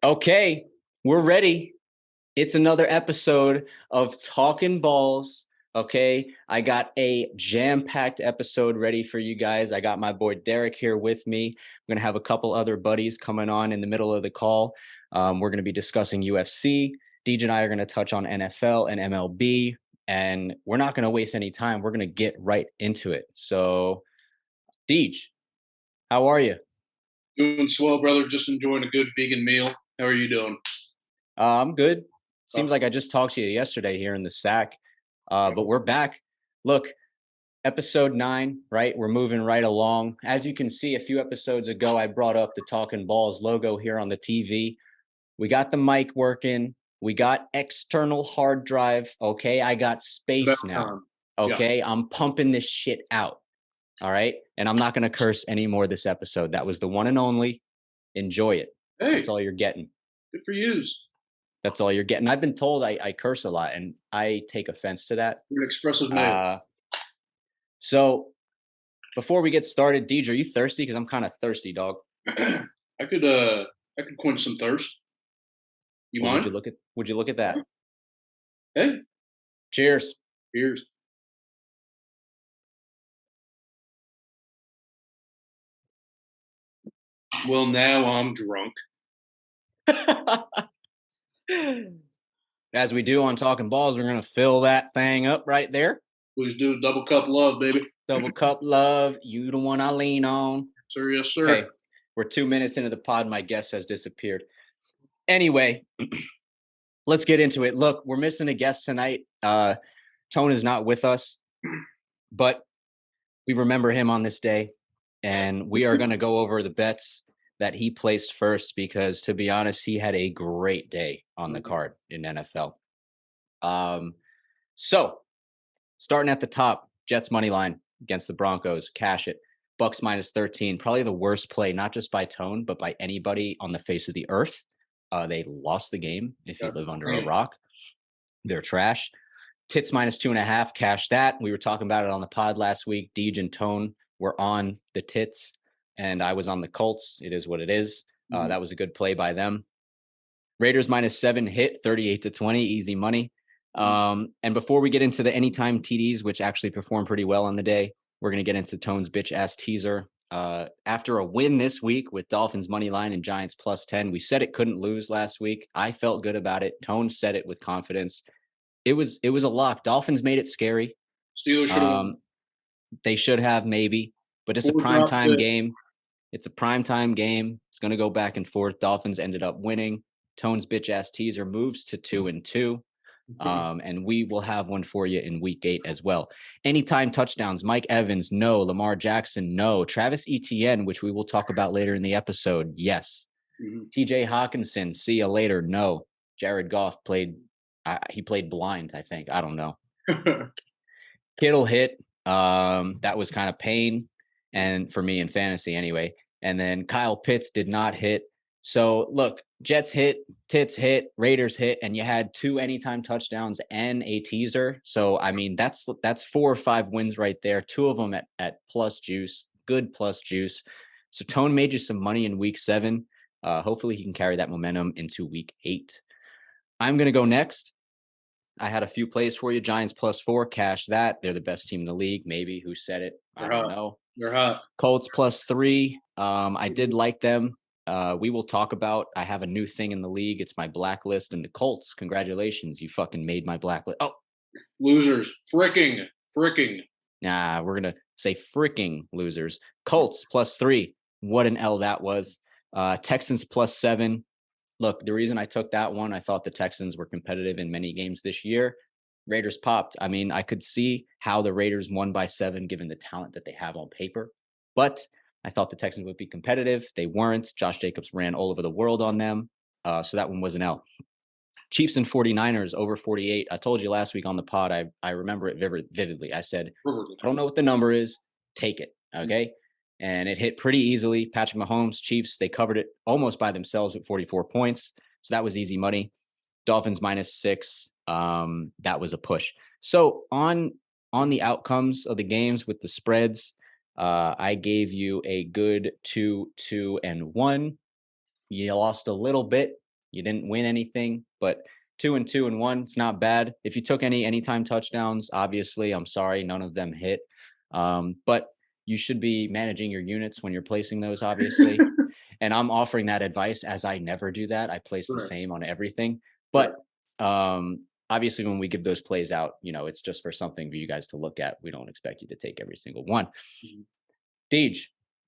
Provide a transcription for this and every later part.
Okay, we're ready. It's another episode of Talkin Balls. Okay, I got a jam-packed episode ready for you guys. I got my boy Derek here with me. We're gonna have a couple other buddies coming on in the middle of the call. We're gonna be discussing UFC. Deej and I are gonna touch on NFL and MLB, and we're not gonna waste any time. We're gonna get right into it. So, Deej, how are you? Doing swell, brother. Just enjoying a good vegan meal. How are you doing? I'm good. Uh, Seems like I just talked to you yesterday here in the sack, but we're back. Look, episode 9, right? We're moving right along. As you can see, a few episodes ago, I brought up the Talking Balls logo here on the TV. We got the mic working. We got external hard drive. Okay. I got about space now. time. Yeah. Okay. I'm pumping this shit out. All right. And I'm not going to curse anymore this episode. That was the one and only. Enjoy it. Hey, That's all you're getting. good for yous. That's all you're getting. I've been told I curse a lot, and I take offense to that. You're an expressive man. So before we get started, Deej, are you thirsty? Because I'm kind of thirsty, dog. I could quench some thirst. You Well, mind? would you look at that? Hey, Cheers. here's. Well, now I'm drunk. As we do on Talking Balls, we're gonna fill that thing up right there. Please do double cup love, baby. Double cup love. You the one I lean on. Sir, yes, sir. Okay, we're 2 minutes into the pod. My guest has disappeared. Anyway, let's get into it. Look, we're missing a guest tonight. Tone is not with us, but we remember him on this day, and we are going to go over the bets that he placed first because, to be honest, he had a great day on the card in NFL. So starting at the top, Jets money line against the Broncos, cash it. Bucks minus 13, probably the worst play, not just by Tone, but by anybody on the face of the earth. They lost the game. If you live under a rock, they're trash. Tits minus 2.5, cash that. We were talking about it on the pod last week. Deej and Tone were on the Tits, and I was on the Colts. It is what it is. That was a good play by them. Raiders minus 7 hit 38-20, easy money. And before we get into the anytime TDs, which actually performed pretty well on the day, we're going to get into Tone's bitch ass teaser. After a win this week with Dolphins money line and Giants plus 10, we said it couldn't lose last week. I felt good about it. Tone said it with confidence. It was a lock. Dolphins made it scary. Steelers should have won. They should have, maybe, but it's a primetime game. It's a primetime game. It's going to go back and forth. Dolphins ended up winning. Tone's bitch ass teaser moves to 2-2. And we will have one for you in week 8 as well. Anytime touchdowns, Mike Evans, no. Lamar Jackson, no. Travis Etienne, which we will talk about later in the episode, yes. TJ Hawkinson, see you later, no. Jared Goff played blind, I think. I don't know. Kittle hit. That was kind of pain, and for me in fantasy anyway. And then Kyle Pitts did not hit. So look, Jets hit, Tits hit, Raiders hit, and you had 2 anytime touchdowns and a teaser. So I mean, that's 4 or 5 wins right there. 2 of them at plus juice, good plus juice. So Tone made you some money in week 7. Hopefully he can carry that momentum into week 8. I'm gonna go next. I had a few plays for you. Giants plus 4, cash that. They're the best team in the league. Maybe. Who said it? I don't know. They're hot. Colts plus 3. I did like them. We will talk about, I have a new thing in the league. It's my blacklist, and the Colts. Congratulations. You fucking made my blacklist. Oh, Losers. Fricking. nah, we're going to say freaking losers. Colts plus 3. What an L that was. Texans plus 7. Look, the reason I took that one, I thought the Texans were competitive in many games this year. Raiders popped. I mean, I could see how the Raiders won by 7 given the talent that they have on paper. But I thought the Texans would be competitive. They weren't. Josh Jacobs ran all over the world on them. So that one was an L. Chiefs and 49ers over 48. I told you last week on the pod, I remember it vividly. I said, I don't know what the number is. Take it. Okay. And it hit pretty easily. Patrick Mahomes, Chiefs, they covered it almost by themselves with 44 points. So that was easy money. Dolphins minus 6. That was a push. So on the outcomes of the games with the spreads, I gave you a good 2-2-1. You lost a little bit You didn't win anything, but 2-2 and 1, it's not bad. If you took any anytime touchdowns, obviously, I'm sorry, none of them hit. But you should be managing your units when you're placing those, obviously. And I'm offering that advice as I never do that. I place the same on everything. But obviously, when we give those plays out, it's just for something for you guys to look at. We don't expect you to take every single one. Deej,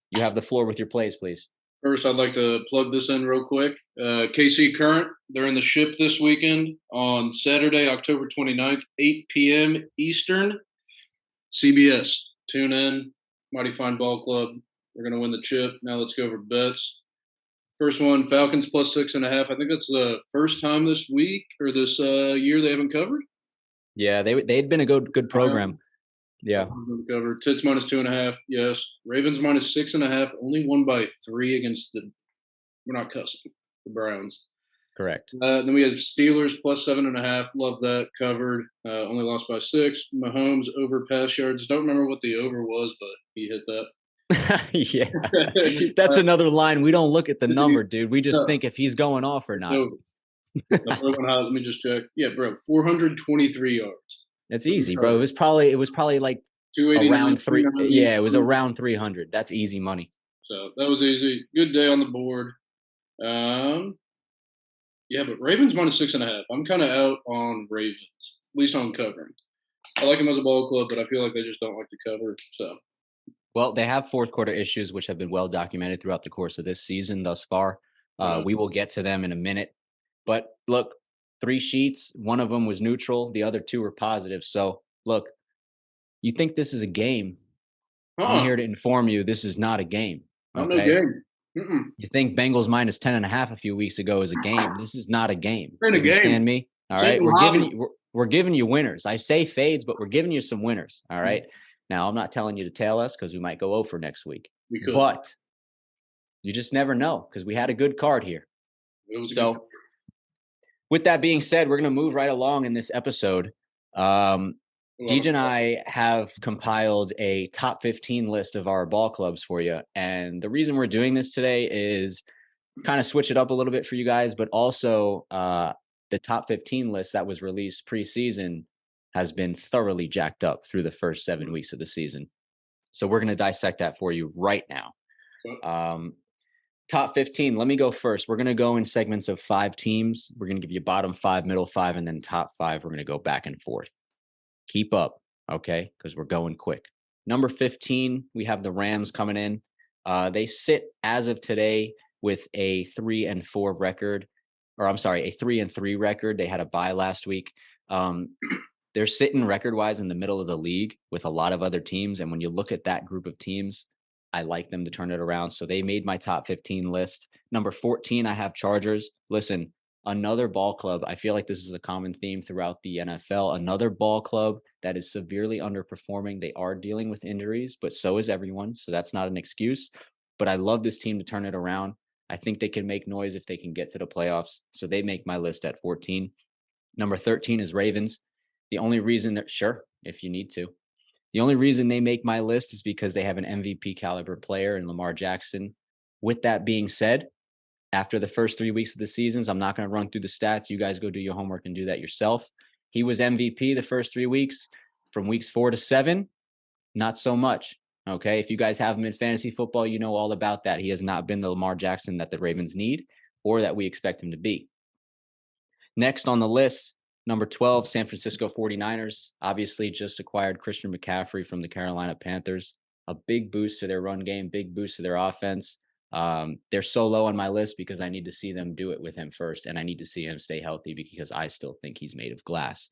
you have the floor with your plays, please. First, I'd like to plug this in real quick. KC Current, they're in the Ship this weekend on Saturday, October 29th, 8 p.m. Eastern. CBS, tune in. Mighty Fine Ball Club. We're going to win the chip. Now let's go over bets. First one, Falcons plus 6.5. I think that's the first time this week or this year they haven't covered. Yeah, they'd been a good program. Yeah. Covered. Tits minus 2.5. Yes. Ravens minus 6.5. Only won by 3 against we're not cussing, the Browns. Correct. Then we have Steelers plus 7.5. Love that. Covered. Only lost by 6. Mahomes over pass yards. Don't remember what the over was, but he hit that. Yeah. That's another line. We don't look at the number, dude. We just think if he's going off or not. Let me just check. Yeah, bro. 423 yards. That's easy, bro. It was probably like around 3. Yeah, it was around 300. That's easy money. So that was easy. Good day on the board. Yeah, but Ravens minus 6.5. I'm kind of out on Ravens, at least on covering. I like them as a ball club, but I feel like they just don't like to cover. So, well, they have fourth quarter issues, which have been well documented throughout the course of this season thus far. We will get to them in a minute. But look, 3 sheets. One of them was neutral. The other 2 were positive. So, look, you think this is a game? I'm here to inform you this is not a game. Okay? No game. You think Bengals minus 10.5 a few weeks ago is a game? This is not a game. You understand me? All right, we're giving you winners. I say fades, but we're giving you some winners. All right. Now I'm not telling you to tail us because we might go over next week. But you just never know because we had a good card here. So, with that being said, we're going to move right along in this episode. Deej and I have compiled a top 15 list of our ball clubs for you. And the reason we're doing this today is kind of switch it up a little bit for you guys, but also the top 15 list that was released preseason has been thoroughly jacked up through the first 7 weeks of the season. So we're going to dissect that for you right now. Top 15, let me go first. We're going to go in segments of 5 teams. We're going to give you bottom 5, middle 5, and then top 5. We're going to go back and forth. Keep up, okay? Because we're going quick. Number 15, we have the Rams coming in. They sit as of today with a 3-4 record, or I'm sorry, a 3-3 record. They had a bye last week. They're sitting record-wise in the middle of the league with a lot of other teams. And when you look at that group of teams, I like them to turn it around. So they made my top 15 list. Number 14, I have Chargers. Listen, another ball club. I feel like this is a common theme throughout the NFL. Another ball club that is severely underperforming. They are dealing with injuries, but so is everyone. So that's not an excuse. But I love this team to turn it around. I think they can make noise if they can get to the playoffs. So they make my list at 14. Number 13 is Ravens. The only reason that, sure, if you need to. The only reason they make my list is because they have an MVP caliber player in Lamar Jackson. With that being said, after the first 3 weeks of the seasons, I'm not going to run through the stats. You guys go do your homework and do that yourself. He was MVP the first 3 weeks. From weeks 4 to 7, not so much. Okay, if you guys have him in fantasy football, you know all about that. He has not been the Lamar Jackson that the Ravens need or that we expect him to be. Next on the list, number 12, San Francisco 49ers. Obviously just acquired Christian McCaffrey from the Carolina Panthers. A big boost to their run game, big boost to their offense. They're so low on my list because I need to see them do it with him first, and I need to see him stay healthy because I still think he's made of glass.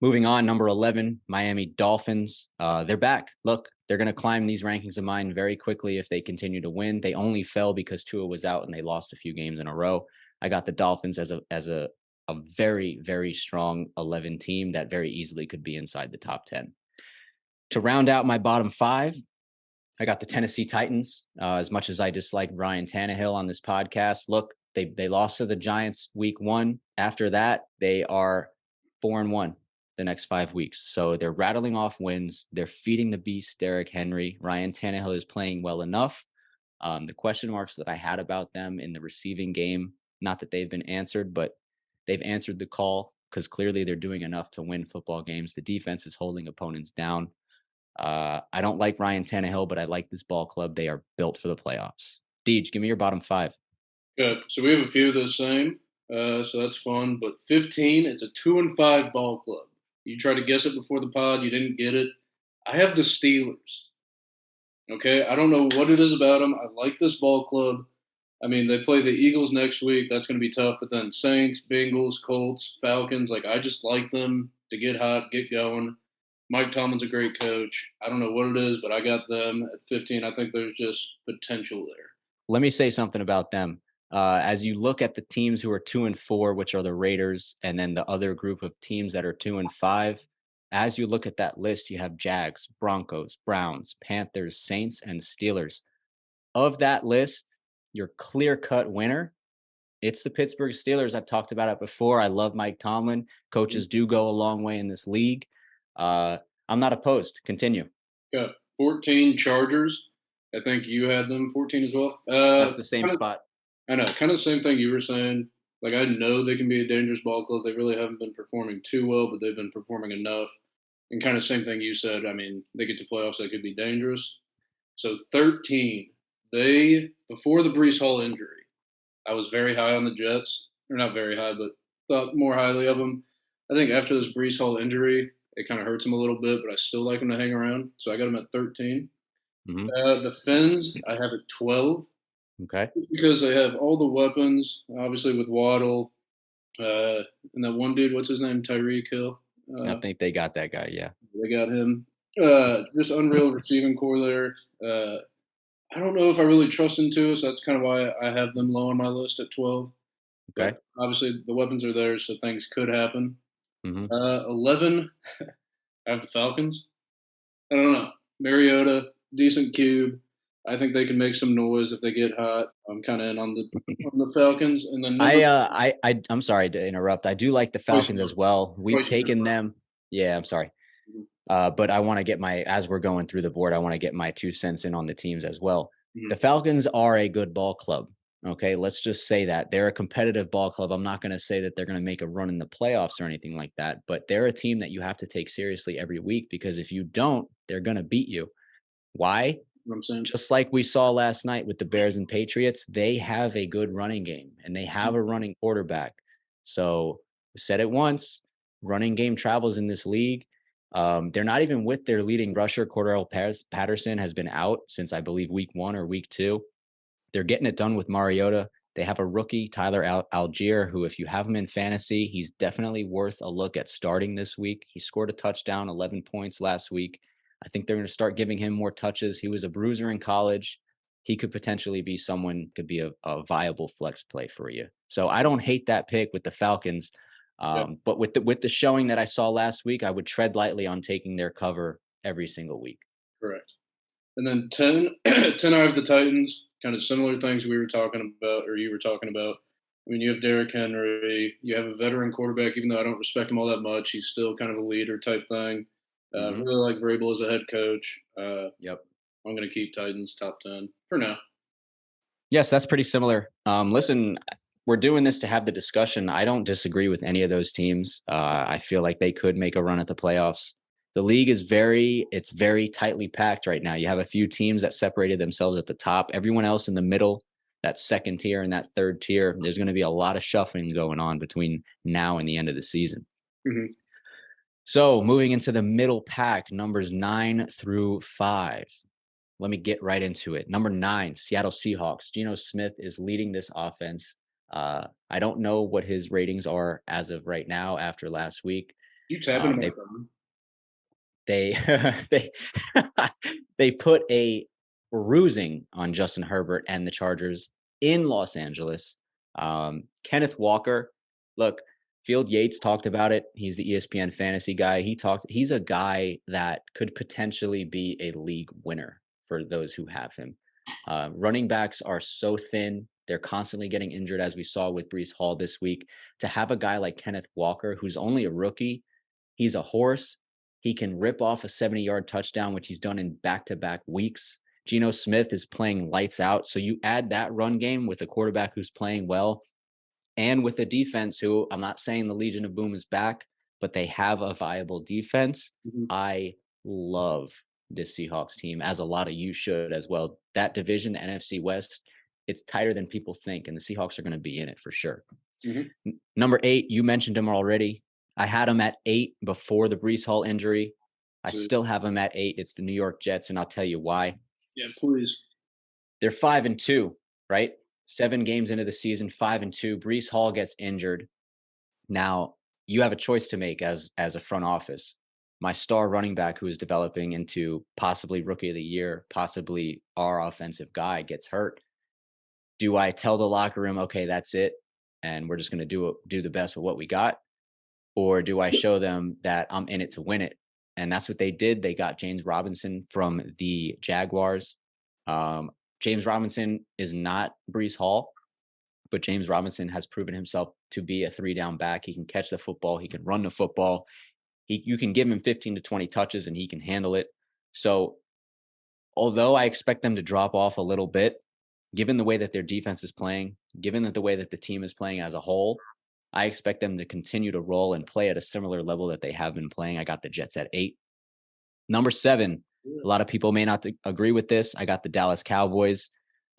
Moving on, number 11, Miami Dolphins. They're back. Look, they're going to climb these rankings of mine very quickly if they continue to win. They only fell because Tua was out and they lost a few games in a row. I got the Dolphins as a very, very strong 11 team that very easily could be inside the top 10. To round out my bottom 5, I got the Tennessee Titans. As much as I dislike Ryan Tannehill on this podcast, look, they lost to the Giants week 1. After that, they are 4-1 the next 5 weeks. So they're rattling off wins. They're feeding the beast, Derrick Henry. Ryan Tannehill is playing well enough. The question marks that I had about them in the receiving game, Not that they've been answered, but they've answered the call because clearly they're doing enough to win football games. The defense is holding opponents down. I don't like Ryan Tannehill, but I like this ball club. They are built for the playoffs. Deej, give me your bottom five. Good. So we have a few of the same. So that's fun. But 15, it's a 2-5 ball club. You tried to guess it before the pod. You didn't get it. I have the Steelers. Okay. I don't know what it is about them. I like this ball club. I mean, they play the Eagles next week. That's going to be tough. But then Saints, Bengals, Colts, Falcons. Like, I just like them to get hot, get going. Mike Tomlin's a great coach. I don't know what it is, but I got them at 15. I think there's just potential there. Let me say something about them. As you look at the teams who are 2-4, which are the Raiders, and then the other group of teams that are 2-5, as you look at that list, you have Jags, Broncos, Browns, Panthers, Saints, and Steelers. Of that list, your clear-cut winner, it's the Pittsburgh Steelers. I've talked about it before. I love Mike Tomlin. Coaches do go a long way in this league. I'm not opposed. Continue. Got 14 Chargers. I think you had them 14 as well. That's the same spot. I know, kind of the same thing you were saying. Like, I know they can be a dangerous ball club. They really haven't been performing too well, but they've been performing enough. And kind of same thing you said. I mean, they get to playoffs, they could be dangerous. So 13, before the Brees Hall injury, I was very high on the Jets. Or not very high, but thought more highly of them. I think after this Brees Hall injury, it kind of hurts them a little bit, but I still like them to hang around. So I got them at 13. Mm-hmm. The Fins, I have at 12. Okay. Because they have all the weapons, obviously with Waddle, and that one dude, what's his name, Tyreek Hill. I think they got that guy. Yeah, they got him. Just unreal receiving core there. I don't know if I really trust in Tua, so that's kind of why I have them low on my list at 12. Okay. But obviously the weapons are there, so things could happen. Mm-hmm. 11, I have the Falcons. I don't know. Mariota, decent cube. I think they can make some noise if they get hot. I'm kind of in on the Falcons, and then I'm sorry to interrupt. I do like the Falcons as well. We've taken them. Yeah, I'm sorry. But I want to get as we're going through the board, I want to get my 2 cents in on the teams as well. Mm-hmm. The Falcons are a good ball club. Okay, let's just say that they're a competitive ball club. I'm not going to say that they're going to make a run in the playoffs or anything like that, but they're a team that you have to take seriously every week, because if you don't, they're going to beat you. Why? Just like we saw last night with the Bears and Patriots, they have a good running game and they have a running quarterback. So we said it once, running game travels in this league. They're not even with their leading rusher. Cordell Patterson has been out since, I believe, week 1 or week 2. They're getting it done with Mariota. They have a rookie, Tyler Algier, who, if you have him in fantasy, he's definitely worth a look at starting this week. He scored a touchdown, 11 points last week. I think they're going to start giving him more touches. He was a bruiser in college. He could potentially be could be a viable flex play for you. So I don't hate that pick with the Falcons. But with the showing that I saw last week, I would tread lightly on taking their cover every single week. Correct. And then 10, 10 I have the Titans. Kind of similar things we were talking about, or you were talking about. I mean, you have Derrick Henry. You have a veteran quarterback, even though I don't respect him all that much. He's still kind of a leader type thing. Really like Vrabel as a head coach. Yep. I'm going to keep Titans top 10 for now. Yes, that's pretty similar. Listen, we're doing this to have the discussion. I don't disagree with any of those teams. I feel like they could make a run at the playoffs. The league is very tightly packed right now. You have a few teams that separated themselves at the top. Everyone else in the middle, that second tier and that third tier, there's going to be a lot of shuffling going on between now and the end of the season. Mm-hmm. So moving into the middle pack, numbers 9 through 5. Let me get right into it. Number 9, Seattle Seahawks. Geno Smith is leading this offense. I don't know what his ratings are as of right now after last week. You tapping him? They they put a bruising on Justin Herbert and the Chargers in Los Angeles. Kenneth Walker, look, Field Yates talked about it. He's the ESPN fantasy guy. He's a guy that could potentially be a league winner for those who have him. Running backs are so thin. They're constantly getting injured, as we saw with Brees Hall this week. To have a guy like Kenneth Walker, who's only a rookie, he's a horse. He can rip off a 70-yard touchdown, which he's done in back-to-back weeks. Geno Smith is playing lights out. So you add that run game with a quarterback who's playing well, and with a defense who, I'm not saying the Legion of Boom is back, but they have a viable defense. Mm-hmm. I love this Seahawks team, as a lot of you should as well. That division, the NFC West, it's tighter than people think, and the Seahawks are going to be in it for sure. Mm-hmm. Number 8, you mentioned him already. I had him at 8 before the Breece Hall injury. I still have him at 8. It's the New York Jets, and I'll tell you why. Yeah, please. They're 5-2, right? 7 games into the season, 5-2. Breece Hall gets injured. Now, you have a choice to make as a front office. My star running back, who is developing into possibly rookie of the year, possibly our offensive guy, gets hurt. Do I tell the locker room, okay, that's it, and we're just going to do the best with what we got? Or do I show them that I'm in it to win it? And that's what they did. They got James Robinson from the Jaguars. James Robinson is not Breece Hall, but James Robinson has proven himself to be a 3-down back. He can catch the football. He can run the football. You can give him 15 to 20 touches and he can handle it. So although I expect them to drop off a little bit, given the way that their defense is playing, given that the way that the team is playing as a whole, I expect them to continue to roll and play at a similar level that they have been playing. I got the Jets at 8. Number 7, a lot of people may not agree with this. I got the Dallas Cowboys.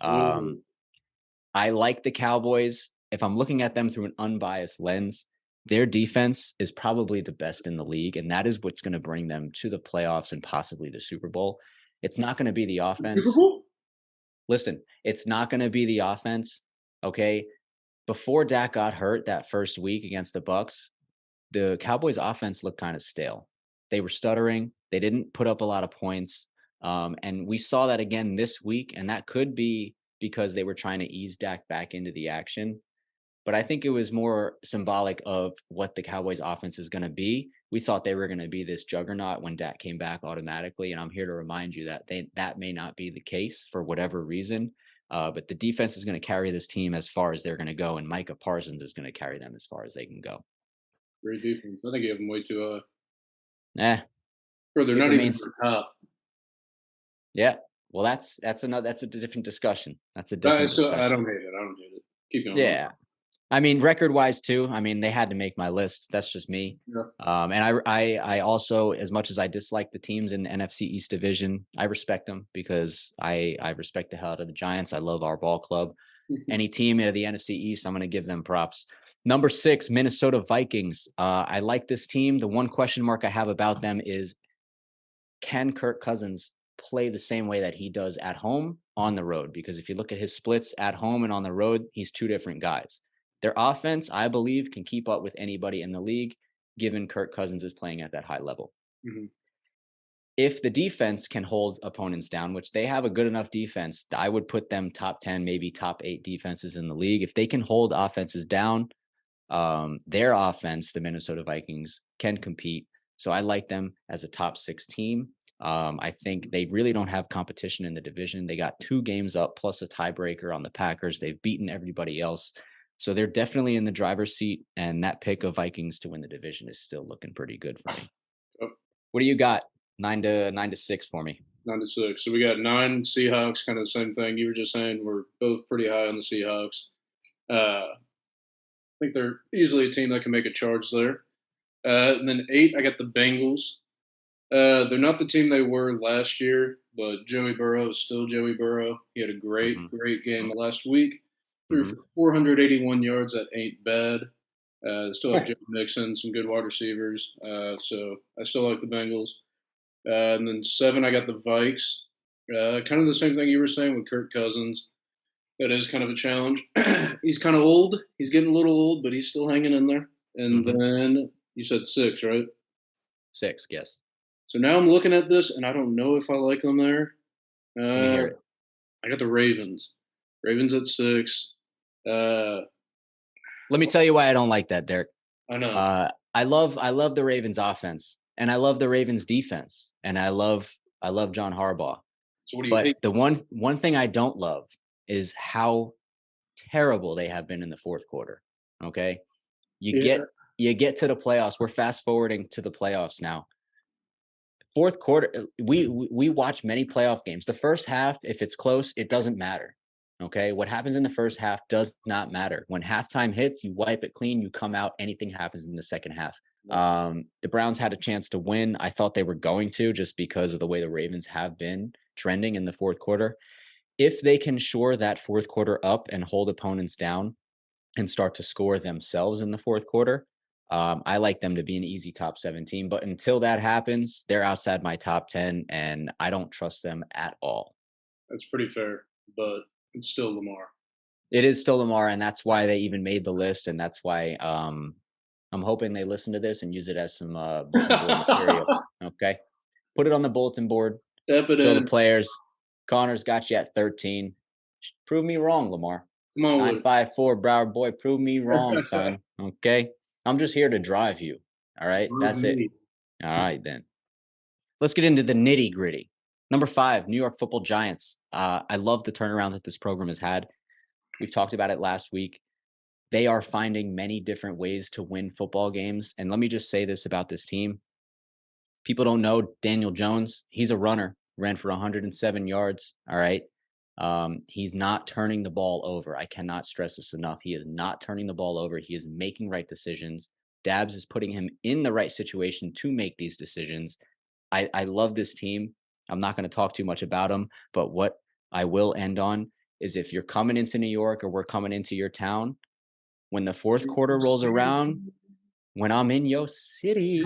I like the Cowboys. If I'm looking at them through an unbiased lens, their defense is probably the best in the league, and that is what's going to bring them to the playoffs and possibly the Super Bowl. It's not going to be the offense. Listen, it's not going to be the offense, okay? Before Dak got hurt that first week against the Bucs, the Cowboys' offense looked kind of stale. They were stuttering. They didn't put up a lot of points. And we saw that again this week, and that could be because they were trying to ease Dak back into the action. But I think it was more symbolic of what the Cowboys' offense is going to be. We thought they were going to be this juggernaut when Dak came back automatically, and I'm here to remind you that that may not be the case for whatever reason. But the defense is going to carry this team as far as they're going to go, and Micah Parsons is going to carry them as far as they can go. Great defense. I think you have them way too high. Bro, they're not even for top. Yeah. Well, that's a different discussion. That's a different discussion. I don't hate it. Keep going. Yeah. I mean, record-wise too. I mean, they had to make my list. That's just me. Yeah. And I also, as much as I dislike the teams in the NFC East division, I respect them because I respect the hell out of the Giants. I love our ball club. Any team in the NFC East, I'm going to give them props. Number 6, Minnesota Vikings. I like this team. The one question mark I have about them is, can Kirk Cousins play the same way that he does at home on the road? Because if you look at his splits at home and on the road, he's 2 different guys. Their offense, I believe, can keep up with anybody in the league, given Kirk Cousins is playing at that high level. Mm-hmm. If the defense can hold opponents down, which they have a good enough defense, I would put them top 10, maybe top 8 defenses in the league. If they can hold offenses down, their offense, the Minnesota Vikings, can compete. So I like them as a top 6 team. I think they really don't have competition in the division. They got 2 games up plus a tiebreaker on the Packers. They've beaten everybody else. So they're definitely in the driver's seat, and that pick of Vikings to win the division is still looking pretty good for me. Oh. What do you got? 9 to 6 for me. 9 to 6. So we got 9 Seahawks, kind of the same thing you were just saying. We're both pretty high on the Seahawks. I think they're easily a team that can make a charge there. And then 8, I got the Bengals. They're not the team they were last year, but Joey Burrow is still Joey Burrow. He had a great game last week. Threw for 481 yards. That ain't bad. Still have Joe Mixon, some good wide receivers. So I still like the Bengals. And then 7, I got the Vikes. Kind of the same thing you were saying with Kirk Cousins. That is kind of a challenge. He's kind of old. He's getting a little old, but he's still hanging in there. And then you said 6, right? 6, yes. So now I'm looking at this, and I don't know if I like them there. I got the Ravens. Ravens at 6. Let me tell you why I don't like that, Derek. I know. I love the Ravens offense, and I love the Ravens defense, and I love John Harbaugh. So what do you hate? The one thing I don't love is how terrible they have been in the fourth quarter. Okay, you get to the playoffs. We're fast forwarding to the playoffs now. Fourth quarter, we watch many playoff games. The first half, if it's close, it doesn't matter. Okay. What happens in the first half does not matter. When halftime hits, you wipe it clean, you come out, anything happens in the second half. The Browns had a chance to win. I thought they were going to, just because of the way the Ravens have been trending in the fourth quarter. If they can shore that fourth quarter up and hold opponents down and start to score themselves in the fourth quarter, I like them to be an easy top 17. But until that happens, they're outside my top 10, and I don't trust them at all. That's pretty fair, but it's still Lamar. It is still Lamar, and that's why they even made the list, and that's why I'm hoping they listen to this and use it as some bulletin board material. Okay, put it on the bulletin board. Show the players. Connor's got you at 13. Prove me wrong, Lamar. Come on, 954 Broward boy. Prove me wrong, son. Okay, I'm just here to drive you. All right, that's it. All right, then. Let's get into the nitty gritty. Number 5, New York Football Giants. I love the turnaround that this program has had. We've talked about it last week. They are finding many different ways to win football games. And let me just say this about this team. People don't know Daniel Jones. He's a runner, ran for 107 yards. All right. He's not turning the ball over. I cannot stress this enough. He is not turning the ball over. He is making right decisions. Dabbs is putting him in the right situation to make these decisions. I love this team. I'm not going to talk too much about them, but what I will end on is, if you're coming into New York or we're coming into your town, when the fourth quarter rolls around, when I'm in your city,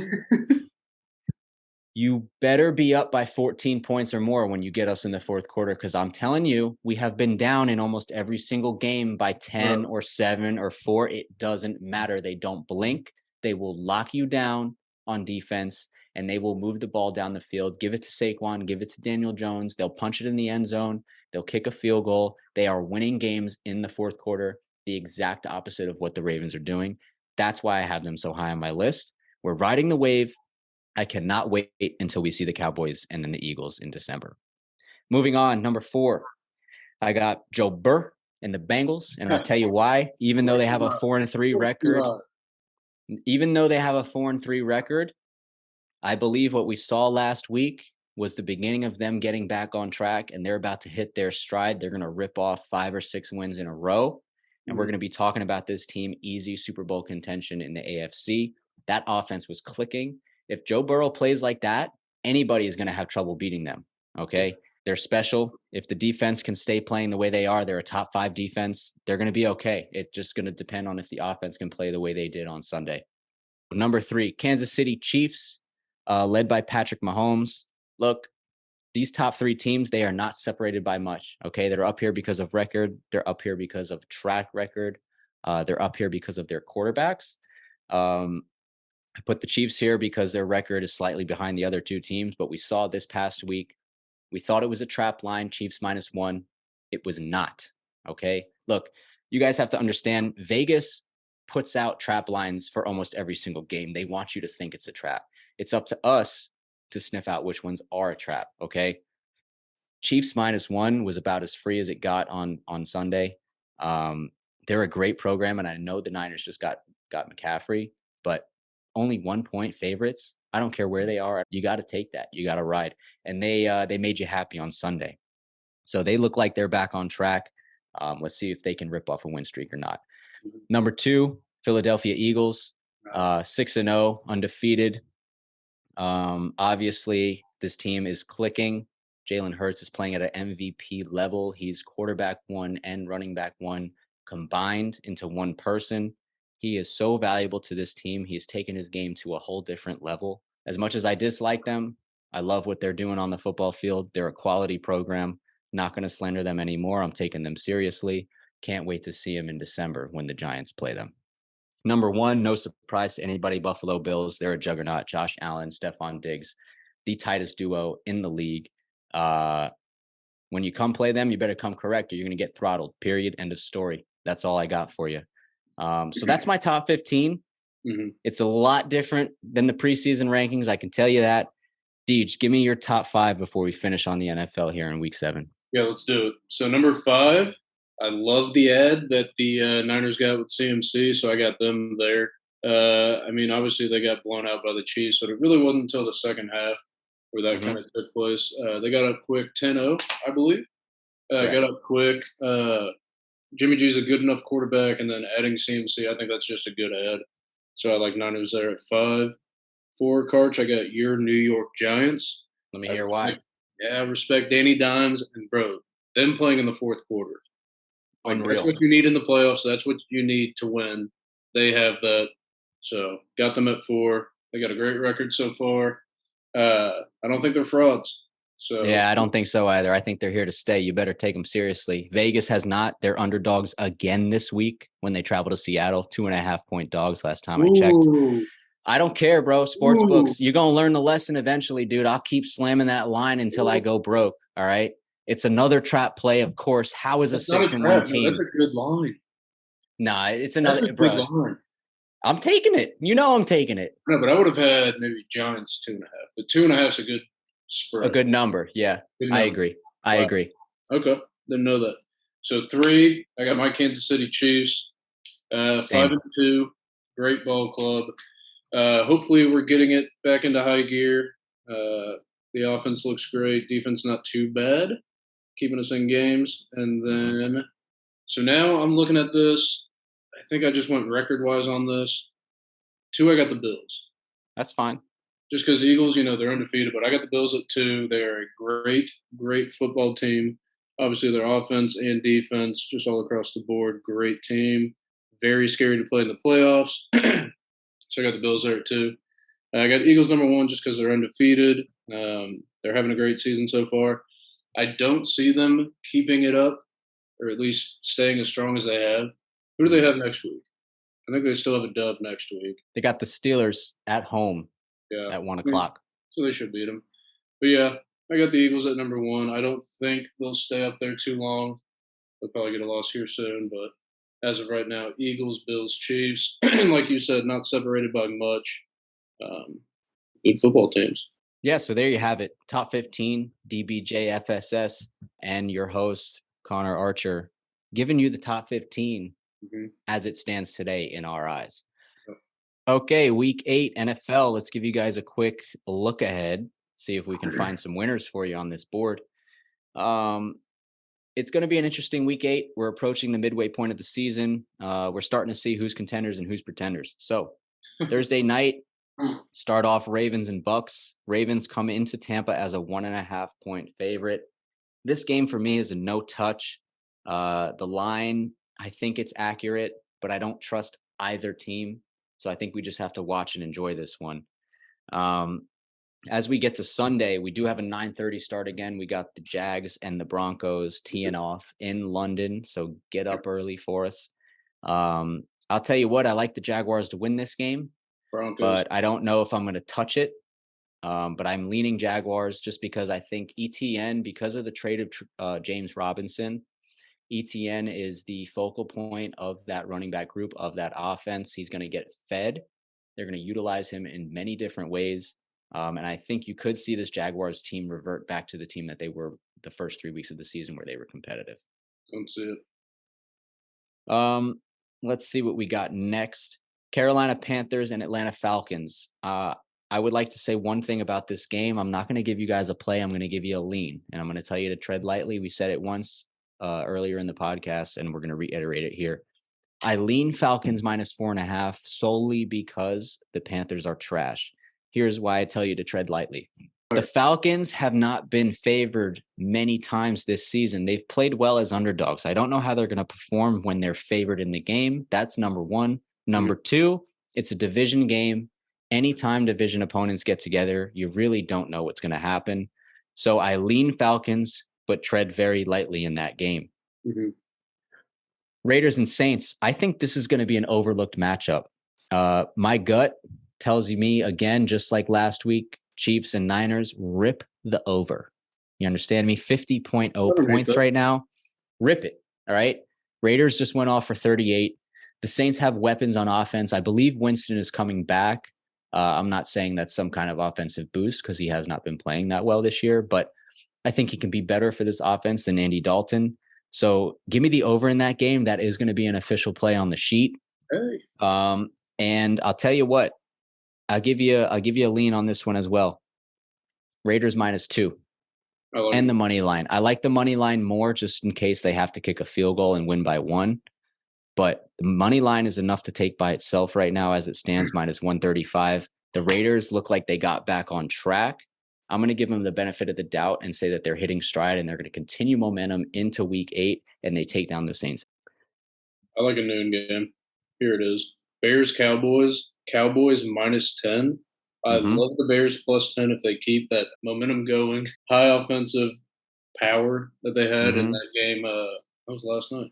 you better be up by 14 points or more when you get us in the fourth quarter, because I'm telling you, we have been down in almost every single game by 10 or 7 or 4. It doesn't matter. They don't blink. They will lock you down on defense, and they will move the ball down the field. Give it to Saquon. Give it to Daniel Jones. They'll punch it in the end zone. They'll kick a field goal. They are winning games in the fourth quarter, the exact opposite of what the Ravens are doing. That's why I have them so high on my list. We're riding the wave. I cannot wait until we see the Cowboys and then the Eagles in December. Moving on, number 4, I got Joe Burrow and the Bengals, and I'll tell you why. Even though they have a 4-3 record, I believe what we saw last week was the beginning of them getting back on track, and they're about to hit their stride. They're going to rip off 5 or 6 wins in a row, and we're going to be talking about this team easy Super Bowl contention in the AFC. That offense was clicking. If Joe Burrow plays like that, anybody is going to have trouble beating them. Okay. They're special. If the defense can stay playing the way they are, they're a top 5 defense. They're going to be okay. It's just going to depend on if the offense can play the way they did on Sunday. Number 3, Kansas City Chiefs, led by Patrick Mahomes. Look, these top 3 teams, they are not separated by much. Okay. They're up here because of record. They're up here because of track record. They're up here because of their quarterbacks. I put the Chiefs here because their record is slightly behind the other 2 teams, but we saw this past week, we thought it was a trap line, Chiefs -1. It was not. Okay. Look, you guys have to understand, Vegas puts out trap lines for almost every single game. They want you to think it's a trap. It's up to us to sniff out which ones are a trap. Okay. Chiefs -1 was about as free as it got on Sunday. They're a great program, and I know the Niners just got McCaffrey, but only 1-point favorites. I don't care where they are. You got to take that. You got to ride. And they made you happy on Sunday. So they look like they're back on track. Let's see if they can rip off a win streak or not. Number 2, Philadelphia Eagles, 6-0, undefeated. Obviously, this team is clicking. Jalen Hurts is playing at an MVP level. He's quarterback 1 and running back 1 combined into one person. He is so valuable to this team. He has taken his game to a whole different level. As much as I dislike them, I love what they're doing on the football field. They're a quality program. Not going to slander them anymore. I'm taking them seriously. Can't wait to see them in December when the Giants play them. Number 1, no surprise to anybody, Buffalo Bills. They're a juggernaut. Josh Allen, Stephon Diggs, the tightest duo in the league. When you come play them, you better come correct or you're going to get throttled. Period. End of story. That's all I got for you. So that's my top 15. It's a lot different than the preseason rankings. I can tell you that. Deej, give me your top 5 before we finish on the NFL here in week 7. Yeah, let's do it. So number 5, I love the ad that the Niners got with CMC, so I got them there. I mean, obviously they got blown out by the Chiefs, but it really wasn't until the second half where that kind of took place. They got up quick 10-0, I believe. Got up quick. Jimmy G's a good enough quarterback, and then adding CMC, I think that's just a good add. So I like Niners there at 5. For Carch, I got your New York Giants. Let me hear why. Yeah, I respect Danny Dimes and bro, them playing in the fourth quarter. Like Unreal. that's what you need in the playoffs. That's what you need to win. They have that. So got them at 4. They got a great record so far. I don't think they're frauds. So yeah, I don't think so either. I think they're here to stay. You better take them seriously. Vegas has not. They're underdogs again this week when they travel to Seattle. 2.5-point dogs last time I checked. I don't care, bro. Sports books. You're going to learn the lesson eventually, dude. I'll keep slamming that line until I go broke. All right. It's another trap play, of course. How is that's a 6-1 team? That's a good line. Nah, it's another, bro. I'm taking it. You know I'm taking it. No, but I would have had maybe Giants 2.5. But 2.5 is a good spread. A good number. Yeah, good number. I agree. I agree. Okay. Didn't know that. So 3, I got my Kansas City Chiefs. 5-2. Great ball club. Hopefully we're getting it back into high gear. The offense looks great. Defense not too bad. Keeping us in games. And then, so now I'm looking at this. I think I just went record-wise on this. 2, I got the Bills. That's fine. Just because Eagles, they're undefeated, but I got the Bills at 2. They're a great, great football team. Obviously, their offense and defense, just all across the board, great team. Very scary to play in the playoffs. So I got the Bills there at 2. I got Eagles number 1 just because they're undefeated. They're having a great season so far. I don't see them keeping it up, or at least staying as strong as they have. Who do they have next week? I think they still have a dub next week. They got the Steelers at home at 1 o'clock. So they should beat them. But yeah, I got the Eagles at number 1. I don't think they'll stay up there too long. They'll probably get a loss here soon, but as of right now, Eagles, Bills, Chiefs, and like you said, not separated by much. Good football teams. Yeah, so there you have it. Top 15, DBJ FSS, and your host, Connor Archer, giving you the top 15 as it stands today in our eyes. Okay, week 8 NFL. Let's give you guys a quick look ahead, see if we can find some winners for you on this board. It's going to be an interesting week 8. We're approaching the midway point of the season. We're starting to see who's contenders and who's pretenders. So Thursday night, start off Ravens and Bucks. Ravens come into Tampa as a 1.5-point favorite. This game for me is a no touch. The line, I think it's accurate, but I don't trust either team. So I think we just have to watch and enjoy this one. As we get to Sunday, we do have a 9:30 start again. We got the Jags and the Broncos teeing off in London. So get up early for us. I'll tell you what, I like the Jaguars to win this game. Broncos. But I don't know if I'm going to touch it. But I'm leaning Jaguars just because I think ETN, because of the trade of James Robinson, ETN is the focal point of that running back group, of that offense. He's going to get fed. They're going to utilize him in many different ways. And I think you could see this Jaguars team revert back to the team that they were the first 3 weeks of the season where they were competitive. Don't see it. Let's see what we got next. Carolina Panthers and Atlanta Falcons. I would like to say one thing about this game. I'm not going to give you guys a play. I'm going to give you a lean, and I'm going to tell you to tread lightly. We said it once earlier in the podcast, and we're going to reiterate it here. I lean Falcons -4.5 solely because the Panthers are trash. Here's why I tell you to tread lightly. The Falcons have not been favored many times this season. They've played well as underdogs. I don't know how they're going to perform when they're favored in the game. That's number one. Number two, it's a division game. Anytime division opponents get together, you really don't know what's going to happen. So I lean Falcons, but tread very lightly in that game. Mm-hmm. Raiders and Saints, I think this is going to be an overlooked matchup. My gut tells me, again, just like last week, Chiefs and Niners, rip the over. You understand me? 50.0 points right now. Rip it. All right. Raiders just went off for 38. The Saints have weapons on offense. I believe Winston is coming back. I'm not saying that's some kind of offensive boost because he has not been playing that well this year, but I think he can be better for this offense than Andy Dalton. So give me the over in that game. That is going to be an official play on the sheet. Hey. And I'll tell you what, I'll give you a lean on this one as well. Raiders -2. and the money line. I like the money line more just in case they have to kick a field goal and win by 1. But the money line is enough to take by itself right now as it stands, minus 135. The Raiders look like they got back on track. I'm going to give them the benefit of the doubt and say that they're hitting stride and they're going to continue momentum into week 8 and they take down the Saints. I like a noon game. Here it is. Bears, Cowboys. Cowboys minus 10. I love the Bears plus 10 if they keep that momentum going. High offensive power that they had in that game. That was last night.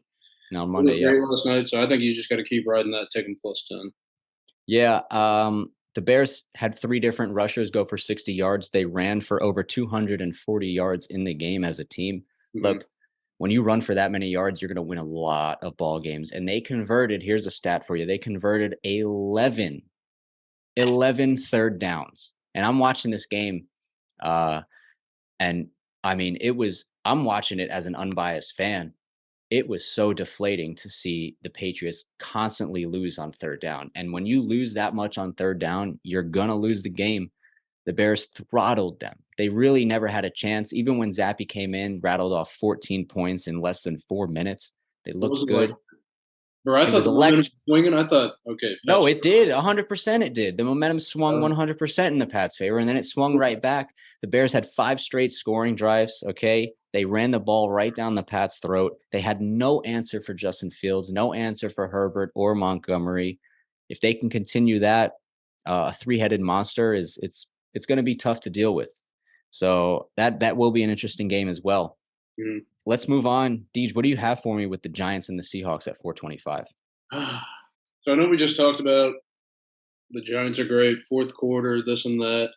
No, Monday, yeah. Last night, so I think you just got to keep riding that, take them plus 10. Yeah, the Bears had 3 different rushers go for 60 yards. They ran for over 240 yards in the game as a team. Look, when you run for that many yards, you're going to win a lot of ball games. And they converted, here's a stat for you. They converted 11 third downs. And I'm watching this game. And I mean, I'm watching it as an unbiased fan. It was so deflating to see the Patriots constantly lose on third down. And when you lose that much on third down, you're going to lose the game. The Bears throttled them. They really never had a chance. Even when Zappe came in, rattled off 14 points in less than 4 minutes. They looked good. Bro, I thought the momentum was swinging. I thought, okay. No, it did. 100% it did. The momentum swung 100% in the Pats' favor, and then it swung right back. The Bears had 5 straight scoring drives, okay? They ran the ball right down the Pats' throat. They had no answer for Justin Fields, no answer for Herbert or Montgomery. If they can continue that, a 3-headed monster it's going to be tough to deal with. So that will be an interesting game as well. Let's move on. Deej, what do you have for me with the Giants and the Seahawks at 425? So I know we just talked about the Giants are great, fourth quarter, this and that.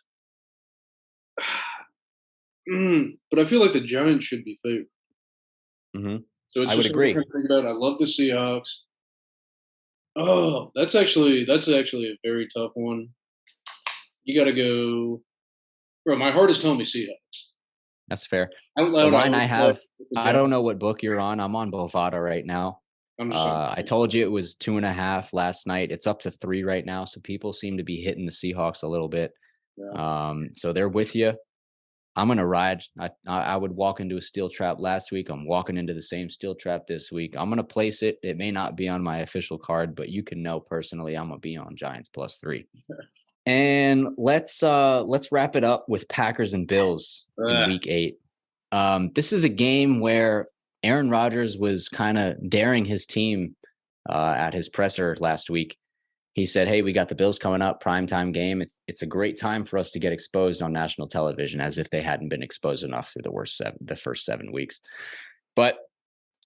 But I feel like the Giants should be favored. So it's I would agree. I love the Seahawks. Oh, that's actually a very tough one. You got to go. Bro, my heart is telling me Seahawks. That's fair. Out loud, the line I don't know what book you're on. I'm on Bovada right now. I told you it was 2.5 last night. It's up to 3 right now. So people seem to be hitting the Seahawks a little bit. Yeah. So they're with you. I'm going to ride. I would walk into a steel trap last week. I'm walking into the same steel trap this week. I'm going to place it. It may not be on my official card, but you can know personally I'm going to be on Giants plus 3. And let's wrap it up with Packers and Bills in week 8. This is a game where Aaron Rodgers was kind of daring his team at his presser last week. He said, hey, we got the Bills coming up, primetime game. It's a great time for us to get exposed on national television, as if they hadn't been exposed enough through the first 7 weeks. But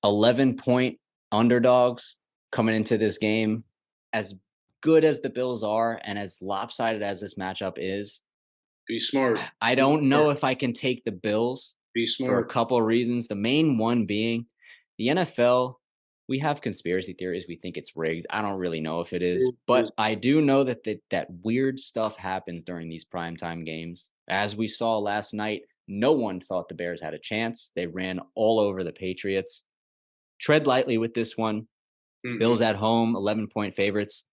11-point underdogs coming into this game, as good as the Bills are and as lopsided as this matchup is. Be smart. I don't know if I can take the Bills. Be smart. For a couple of reasons. The main one being the NFL, we have conspiracy theories. We think it's rigged. I don't really know if it is, but I do know that weird stuff happens during these primetime games. As we saw last night, no one thought the Bears had a chance. They ran all over the Patriots. Tread lightly with this one. Bills at home, 11-point favorites.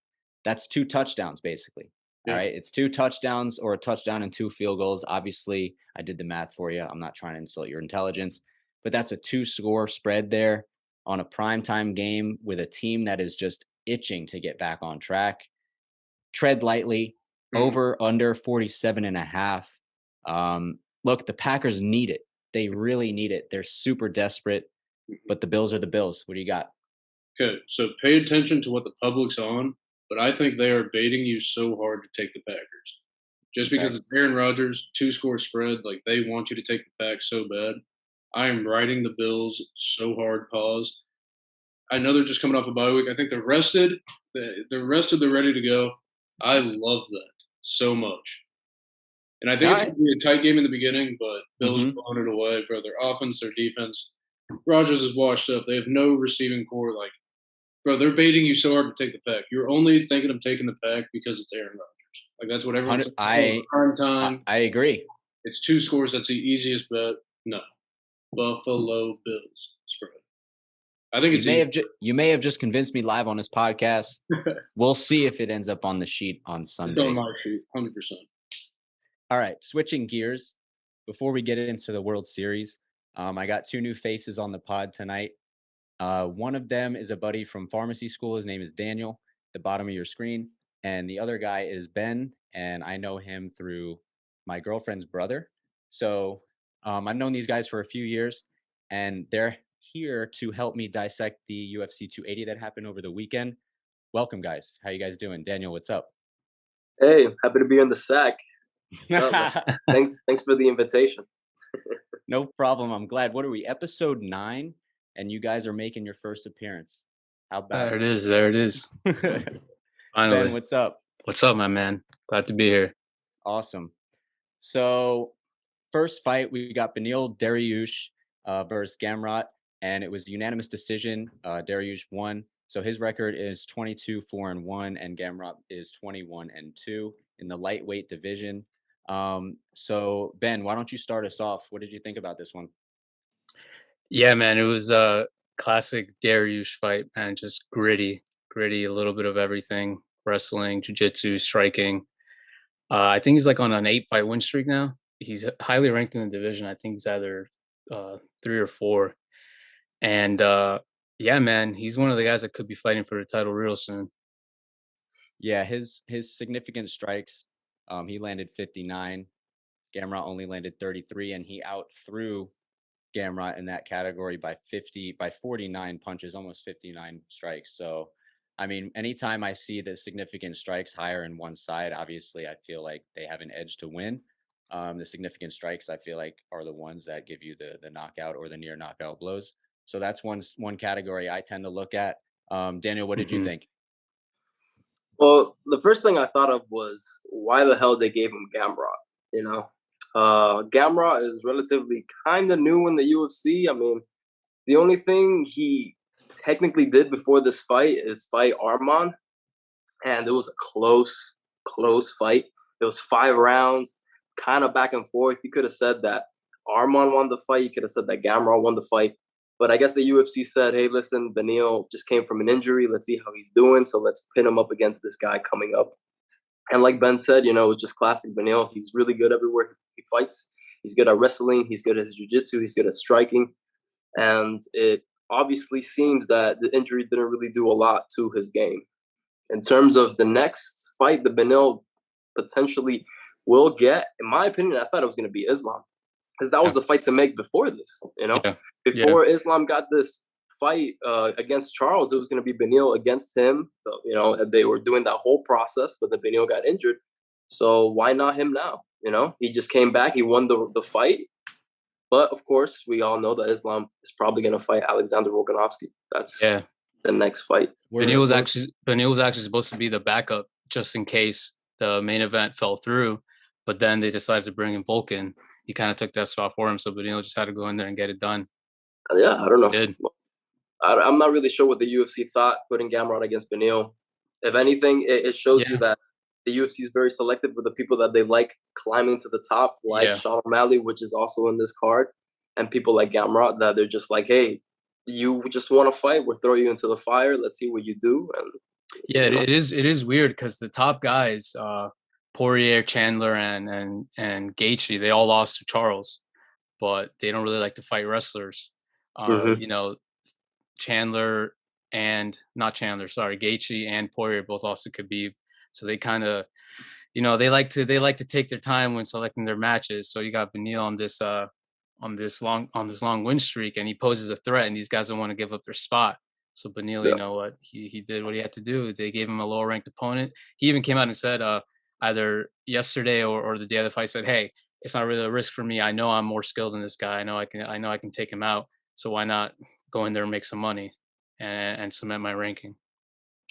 That's 2 touchdowns, basically. Yeah. All right. It's 2 touchdowns or a touchdown and 2 field goals. Obviously, I did the math for you. I'm not trying to insult your intelligence, but that's a 2-score spread there on a primetime game with a team that is just itching to get back on track. Tread lightly, over, under 47.5. Look, the Packers need it. They really need it. They're super desperate, but the Bills are the Bills. What do you got? Okay. So pay attention to what the public's on. But I think they are baiting you so hard to take the Packers. Just because it's Aaron Rodgers, 2-score spread, like they want you to take the Pack so bad. I am riding the Bills so hard, pause. I know they're just coming off a bye week. I think they're rested. They're rested. They're ready to go. I love that so much. And I think it's going to be a tight game in the beginning, but Bills are blowing it away, bro. Their offense, their defense. Rodgers is washed up. They have no receiving core. Like, bro, they're baiting you so hard to take the Pack. You're only thinking of taking the Pack because it's Aaron Rodgers. Like, that's what everyone's saying. Prime time. I agree. It's 2 scores. That's the easiest bet. No. Buffalo Bills spread. I think it's you may have just convinced me live on this podcast. We'll see if it ends up on the sheet on Sunday. It's on my sheet, 100%. All right, switching gears before we get into the World Series, I got two new faces on the pod tonight. One of them is a buddy from pharmacy school. His name is Daniel, at the bottom of your screen. And the other guy is Ben, and I know him through my girlfriend's brother. So I've known these guys for a few years, and they're here to help me dissect the UFC 280 that happened over the weekend. Welcome, guys. How you guys doing? Daniel, what's up? Hey, happy to be on the sack. What's up, man? Thanks for the invitation. No problem. I'm glad. What are we? Episode 9, and you guys are making your first appearance. How about There it is. There it is. Finally. Ben, what's up? What's up, my man? Glad to be here. Awesome. So, first fight, we got Beneil Dariush versus Gamrot, and it was unanimous decision. Dariush won. So his record is 22-4-1, and Gamrot is 21-2 in the lightweight division. So Ben, why don't you start us off? What did you think about this one? Yeah, man, it was a classic Dariush fight, man. Just gritty, a little bit of everything: wrestling, jiu-jitsu, striking. I think he's like on an 8-fight win streak now. He's highly ranked in the division. I think he's either 3 or 4. And yeah, man, he's one of the guys that could be fighting for the title real soon. Yeah, his significant strikes, he landed 59. Gamrot only landed 33, and he outthrew Gamrot in that category by 49 punches, almost 59 strikes. So, I mean, anytime I see the significant strikes higher in one side, obviously I feel like they have an edge to win. The significant strikes, I feel like, are the ones that give you the knockout or the near knockout blows. So that's one category I tend to look at. Daniel, what did you think? Well, the first thing I thought of was why the hell they gave him Gamrot. You know, Gamrot is relatively kind of new in the UFC. I mean, the only thing he technically did before this fight is fight Arman, and it was a close fight. It was 5 rounds, kind of back and forth. You could have said that Arman won the fight. You could have said that Gamrot won the fight. But I guess the UFC said, hey, listen, Beneil just came from an injury. Let's see how he's doing. So let's pin him up against this guy coming up. And like Ben said, you know, it's just classic Beneil. He's really good everywhere he fights. He's good at wrestling. He's good at his jiu-jitsu. He's good at striking. And it obviously seems that the injury didn't really do a lot to his game. In terms of the next fight, the Beneil potentially will get, in my opinion, I thought it was going to be Islam. Because that was the fight to make before this, you know? Yeah. Before Islam got this fight against Charles, it was going to be Beneil against him. So, you know, they were doing that whole process, but then Beneil got injured. So why not him now? You know, he just came back. He won the fight. But, of course, we all know that Islam is probably going to fight Alexander Volkanovski. That's the next fight. Beneil was actually supposed to be the backup just in case the main event fell through. But then they decided to bring in Volkan. He kind of took that spot for him, so Beneil just had to go in there and get it done. Yeah, I don't know. He did. I'm not really sure what the UFC thought putting Gamrot against Beneil. If anything, it shows you that the UFC is very selective with the people that they like climbing to the top, like Sean O'Malley, which is also in this card, and people like Gamrot that they're just like, hey, you just want to fight? We'll throw you into the fire. Let's see what you do. And it is weird because the top guys, Poirier, Chandler, and Gaethje, they all lost to Charles, but they don't really like to fight wrestlers. You know, Gaethje and Poirier both lost to Khabib, so they kind of, you know, they like to take their time when selecting their matches. So you got Beneil on this long win streak, and he poses a threat, and these guys don't want to give up their spot. So Beneil, you know what, he did what he had to do. They gave him a lower ranked opponent. He even came out and said, either yesterday or the day of the fight, said, hey, it's not really a risk for me. I know I'm more skilled than this guy. I know I can take him out. So why not go in there and make some money and cement my ranking?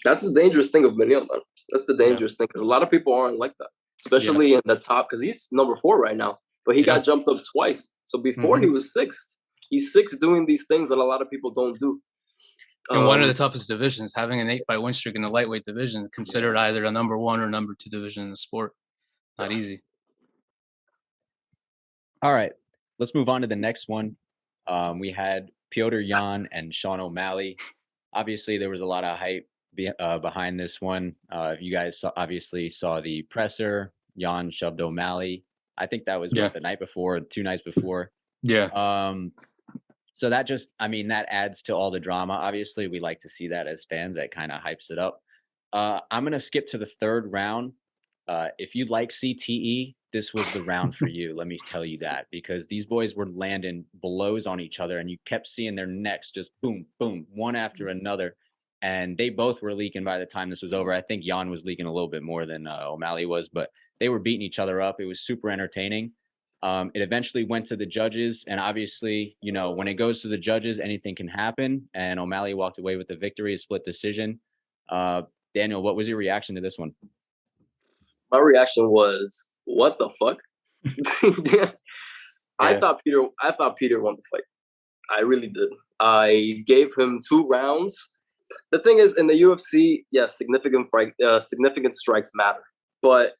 That's the dangerous thing of Beneil, man. That's the dangerous thing, because a lot of people aren't like that, especially in the top, because he's number 4 right now, but he got jumped up twice. So before he was 6th. He's 6th doing these things that a lot of people don't do. In one of the toughest divisions, having an 8-fight win streak in the lightweight division, considered either a number 1 or number 2 division in the sport. Not easy. All right, let's move on to the next one. We had Petr Yan and Sean O'Malley. Obviously, there was a lot of hype behind this one. You guys obviously saw the presser. Yan shoved O'Malley I think that was Yeah. the night before, 2 nights before. Yeah. So that just, I mean, that adds to all the drama. Obviously, we like to see that as fans. That kind of hypes it up. I'm going to skip to the third round. If you like CTE, this was the round for you. Let me tell you that, because these boys were landing blows on each other and you kept seeing their necks just boom, boom, one after another. And they both were leaking by the time this was over. I think Jan was leaking a little bit more than O'Malley was, but they were beating each other up. It was super entertaining. It eventually went to the judges, and obviously, you know, when it goes to the judges, anything can happen. And O'Malley walked away with the victory, a split decision. Daniel, what was your reaction to this one? My reaction was, what the fuck? Yeah. I thought Peter won the fight. I really did. I gave him 2 rounds. The thing is, in the UFC, yes, significant strikes matter, but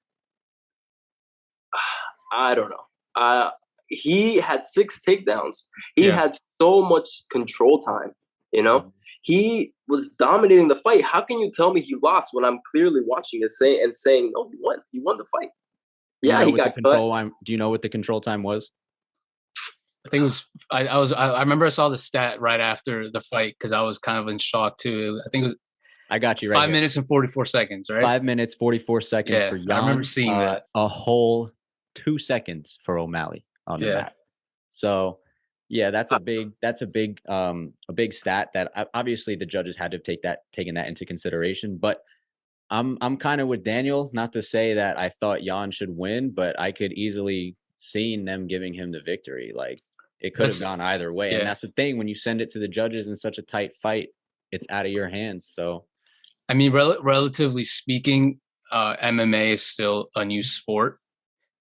I don't know. He had 6 takedowns. He had so much control time. You know, he was dominating the fight. How can you tell me he lost when I'm clearly watching it saying, "Oh, he won. He won the fight." Yeah, he got cut. Do you know what the control time was? I think it was. I remember I saw the stat right after the fight because I was kind of in shock too. I think it was. I got you right. 5 minutes and 44 seconds, right? 5 minutes 44 seconds for Jan. I remember seeing that. A whole 2 seconds for O'Malley on the mat. So yeah, that's a big stat that obviously the judges had to taken that into consideration. But I'm kind of with Daniel. Not to say that I thought Jan should win, but I could easily seen them giving him the victory. Like it could have gone either way, and that's the thing. When you send it to the judges in such a tight fight, it's out of your hands. So, I mean, relatively speaking, MMA is still a new sport.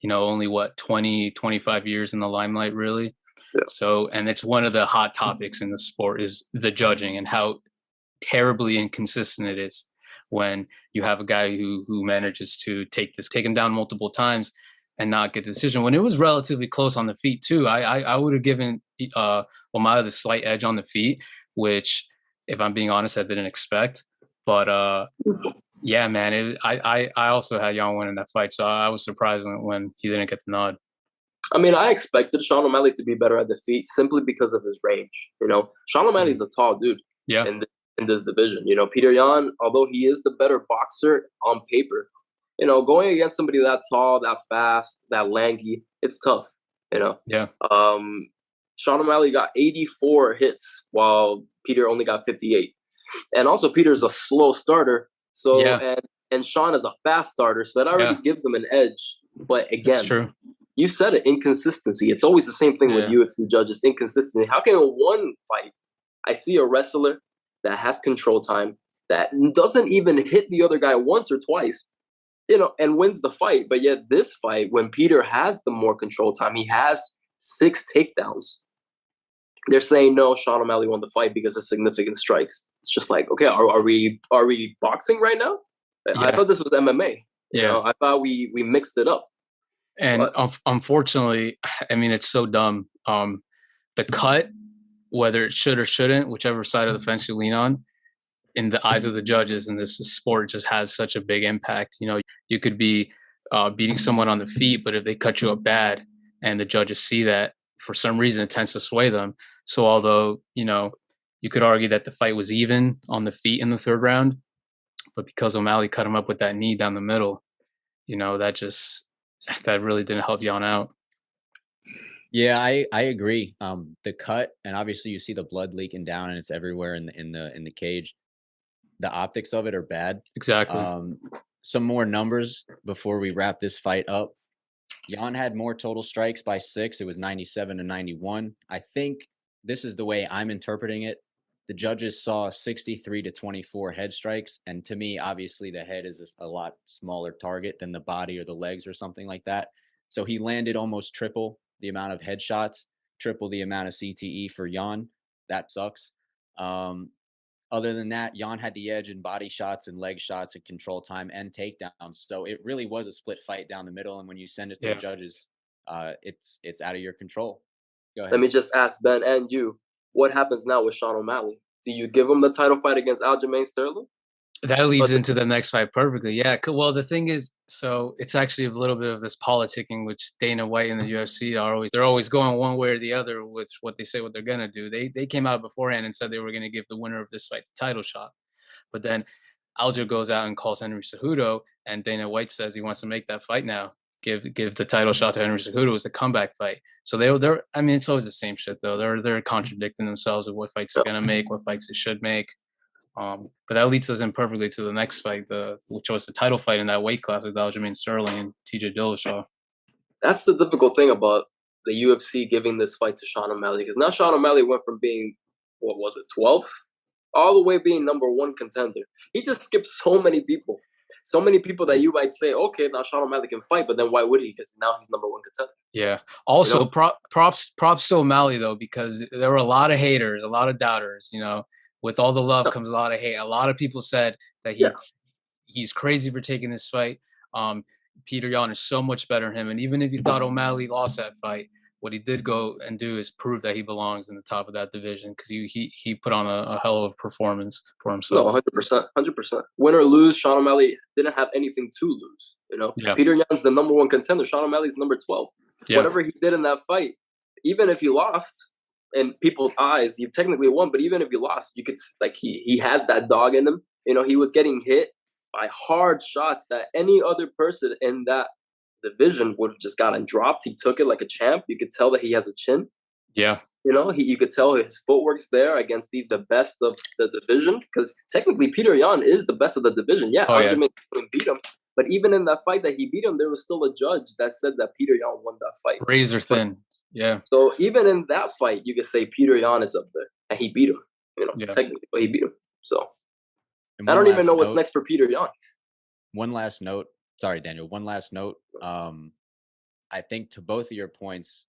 You know, only 20, 25 years in the limelight, really. Yeah. So, and it's one of the hot topics in the sport is the judging and how terribly inconsistent it is when you have a guy who manages to take him down multiple times and not get the decision. When it was relatively close on the feet too, I would have given O'Malley the slight edge on the feet, which, if I'm being honest, I didn't expect. But yeah, man, I also had Jan winning that fight, so I was surprised when he didn't get the nod. I mean, I expected Sean O'Malley to be better at the feet simply because of his range. You know, Sean O'Malley's a tall dude. Yeah. In this division, you know, Peter Yan, although he is the better boxer on paper, you know, going against somebody that tall, that fast, that lanky, it's tough. You know. Yeah. Sean O'Malley got 84 hits while Peter only got 58, and also Peter's a slow starter. So and Sean is a fast starter, so that already gives him an edge. But again, that's true. You said it, inconsistency. It's always the same thing with UFC judges, inconsistency. How can in one fight I see a wrestler that has control time, that doesn't even hit the other guy once or twice, you know, and wins the fight, but yet this fight, when Peter has the more control time, he has 6 takedowns. They're saying no, Sean O'Malley won the fight because of significant strikes. It's just like, okay, are we boxing right now? I thought this was MMA. You know, I thought we mixed it up. And unfortunately, I mean, it's so dumb. The cut, whether it should or shouldn't, whichever side of the fence you lean on, in the eyes of the judges in this sport, just has such a big impact. You know, you could be beating someone on the feet, but if they cut you up bad and the judges see that, for some reason, it tends to sway them. So although, you know, you could argue that the fight was even on the feet in the third round, but because O'Malley cut him up with that knee down the middle, you know, that really didn't help Jan out. Yeah, I agree. The cut, and obviously you see the blood leaking down, and it's everywhere in the cage. The optics of it are bad. Exactly. Some more numbers before we wrap this fight up. Jan had more total strikes by 6. It was 97 to 91. I think this is the way I'm interpreting it. The judges saw 63 to 24 head strikes, and to me, obviously, the head is a lot smaller target than the body or the legs or something like that. So he landed almost triple the amount of headshots, triple the amount of CTE for Jan. That sucks. Other than that, Jan had the edge in body shots and leg shots and control time and takedowns. So it really was a split fight down the middle. And when you send it to the judges, it's out of your control. Go ahead. Let me just ask Ben and you, what happens now with Sean O'Malley? Do you give him the title fight against Aljamain Sterling? That leads into the next fight perfectly. Yeah. Well, the thing is, so it's actually a little bit of this politicking, which Dana White and the UFC they're always going one way or the other with what they say what they're gonna do. They came out beforehand and said they were gonna give the winner of this fight the title shot, but then Aljo goes out and calls Henry Cejudo, and Dana White says he wants to make that fight now. Give the title shot to Henry Cejudo. It's a comeback fight. So they're I mean, it's always the same shit though. They're contradicting themselves with what fights they're gonna make, what fights they should make. But that leads us in perfectly to the next fight, which was the title fight in that weight class with Aljamain Sterling and TJ Dillashaw. That's the difficult thing about the UFC giving this fight to Sean O'Malley, because now Sean O'Malley went from being, what was it, 12th, all the way being number one contender. He just skipped so many people that you might say, okay, now Sean O'Malley can fight, but then why would he? Because now he's number one contender. Yeah. Also, props to O'Malley though, because there were a lot of haters, a lot of doubters. With all the love comes a lot of hate. A lot of people said that he's crazy for taking this fight. Peter Yan is so much better than him. And even if you thought O'Malley lost that fight, what he did go and do is prove that he belongs in the top of that division, because he put on a hell of a performance for himself. No, 100%. Win or lose, Sean O'Malley didn't have anything to lose. Yeah. Peter Yan's the number one contender. Sean O'Malley's number 12. Yeah. Whatever he did in that fight, even if he lost, in people's eyes, you technically won, but even if you lost, you could, like, he has that dog in him. He was getting hit by hard shots that any other person in that division would have just gotten dropped. He took it like a champ. You could tell that he has a chin. Yeah. You could tell his footwork's there against the best of the division, because technically Peter Yan is the best of the division. Yeah, Aljamain beat him. But even in that fight that he beat him, there was still a judge that said that Peter Yan won that fight. Razor thin. Yeah. So even in that fight, you could say Peter Yan is up there, and he beat him. Technically, but he beat him. So I don't even know what's next for Peter Yan. One last note. Sorry, Daniel. One last note. I think to both of your points,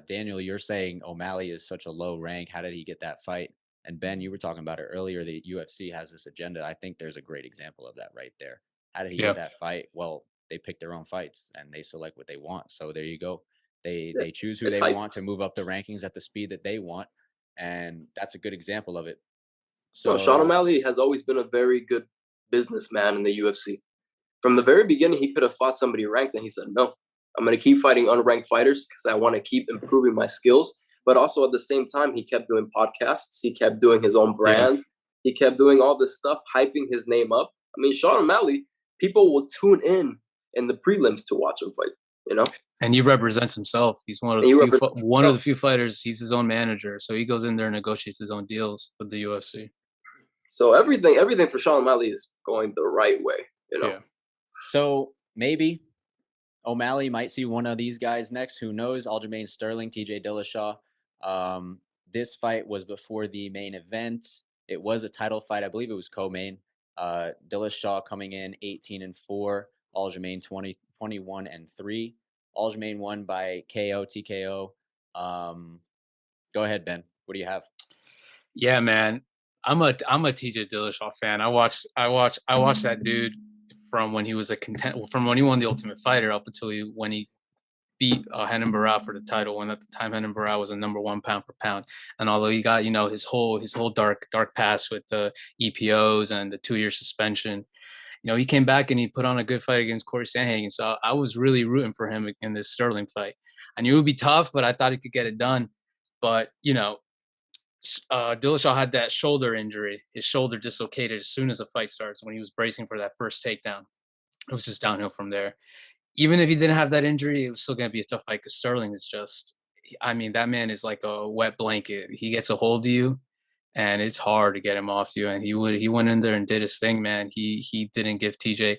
Daniel, you're saying O'Malley is such a low rank. How did he get that fight? And Ben, you were talking about it earlier. The UFC has this agenda. I think there's a great example of that right there. How did he get that fight? Well, they pick their own fights and they select what they want. So there you go. They choose who they want to move up the rankings at the speed that they want, and that's a good example of it. So Sean O'Malley has always been a very good businessman in the UFC. From the very beginning, he could have fought somebody ranked, and he said, no, I'm going to keep fighting unranked fighters because I want to keep improving my skills. But also at the same time, he kept doing podcasts. He kept doing his own brand. Yeah. He kept doing all this stuff, hyping his name up. I mean, Sean O'Malley, people will tune in the prelims to watch him fight. And he represents himself. He's one of the few fighters. He's his own manager, so he goes in there and negotiates his own deals with the UFC. So everything for Sean O'Malley is going the right way. Yeah. So maybe O'Malley might see one of these guys next. Who knows? Aljamain Sterling, TJ Dillashaw. This fight was before the main event. It was a title fight. I believe it was co-main. Dillashaw coming in 18-4. Aljamain 21-3. Aljamain won by TKO. Go ahead, Ben. What do you have? Yeah, man. I'm a TJ Dillashaw fan. I watched that dude from when he was from when he won the Ultimate Fighter up until when he beat Renan Barão for the title. And at the time, Renan Barão was a number one pound for pound. And although he got his whole dark past with the EPOs and the 2-year suspension, he came back and he put on a good fight against Corey Sandhagen. So I was really rooting for him in this Sterling fight. I knew it would be tough, but I thought he could get it done. But, Dillashaw had that shoulder injury. His shoulder dislocated as soon as the fight starts when he was bracing for that first takedown. It was just downhill from there. Even if he didn't have that injury, it was still going to be a tough fight because Sterling is just, that man is like a wet blanket. He gets a hold of you. And it's hard to get him off you. And he went in there and did his thing, man. He didn't give TJ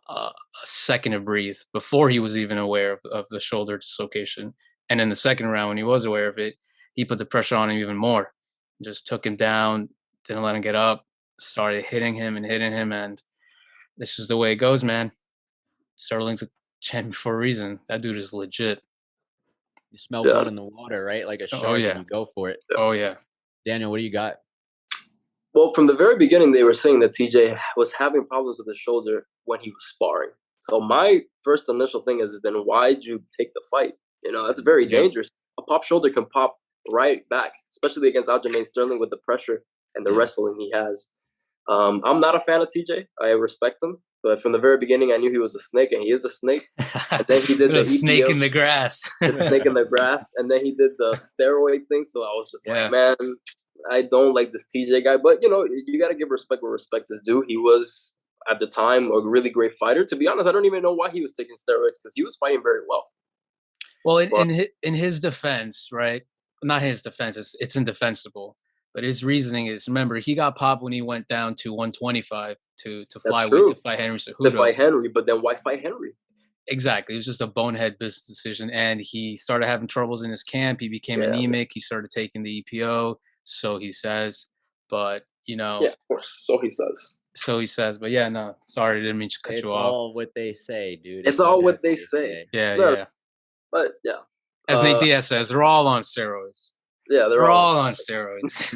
a second to breathe before he was even aware of the shoulder dislocation. And in the second round, when he was aware of it, he put the pressure on him even more. Just took him down, didn't let him get up, started hitting him. And this is the way it goes, man. Sterling's a champion for a reason. That dude is legit. You smell blood in the water, right? Like a shark, and you go for it. Oh, yeah. Daniel, what do you got? Well, from the very beginning, they were saying that TJ was having problems with his shoulder when he was sparring. So my first initial thing is then why'd you take the fight? That's very dangerous. A pop shoulder can pop right back, especially against Aljamain Sterling with the pressure and the wrestling he has. I'm not a fan of TJ. I respect him, but from the very beginning, I knew he was a snake, and he is a snake. And then he did the snake in the grass. The snake in the grass, and then he did the steroid thing. So I was just like, man, I don't like this TJ guy. But you got to give respect where respect is due. He was at the time a really great fighter. To be honest, I don't even know why he was taking steroids because he was fighting very well. Well, in his defense, right? Not his defense. It's indefensible. But his reasoning is, remember, he got popped when he went down to 125 to flyweight to fight Henry Cejudo. To fight Henry, but then why fight Henry? Exactly. It was just a bonehead business decision. And he started having troubles in his camp. He became anemic. He started taking the EPO. So he says. But, Yeah, of course. So he says. But yeah, no, sorry, I didn't mean to cut you off. It's all what they say, dude. It's all what they say. Yeah. But yeah. As Nate Diaz says, they're all on steroids. Yeah, they're all on steroids.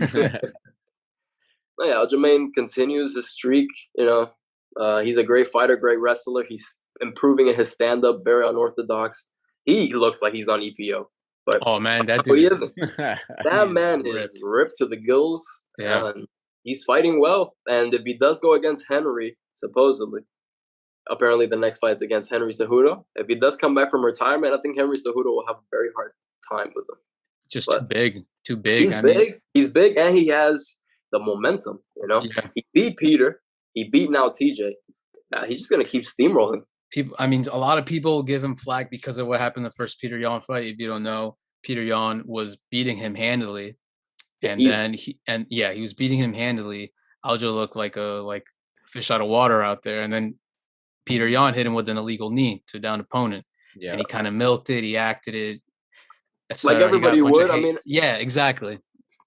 Yeah, Aljamain continues his streak. He's a great fighter, great wrestler. He's improving in his stand-up, very unorthodox. He looks like he's on EPO. But oh man, that dude he isn't. That man is ripped to the gills. Yeah. And he's fighting well. And if he does go against Henry, supposedly, apparently the next fight's against Henry Cejudo. If he does come back from retirement, I think Henry Cejudo will have a very hard time with him. Just too big. He's big, and he has the momentum. He beat Peter. He beat now TJ. He's just gonna keep steamrolling. A lot of people give him flack because of what happened in the first Peter Yan fight. If you don't know, Peter Yan was beating him handily, and he was beating him handily. Aljo looked like a fish out of water out there, and then Peter Yan hit him with an illegal knee to a down opponent, and he kind of milked it. He acted it. Like everybody would. Yeah, exactly.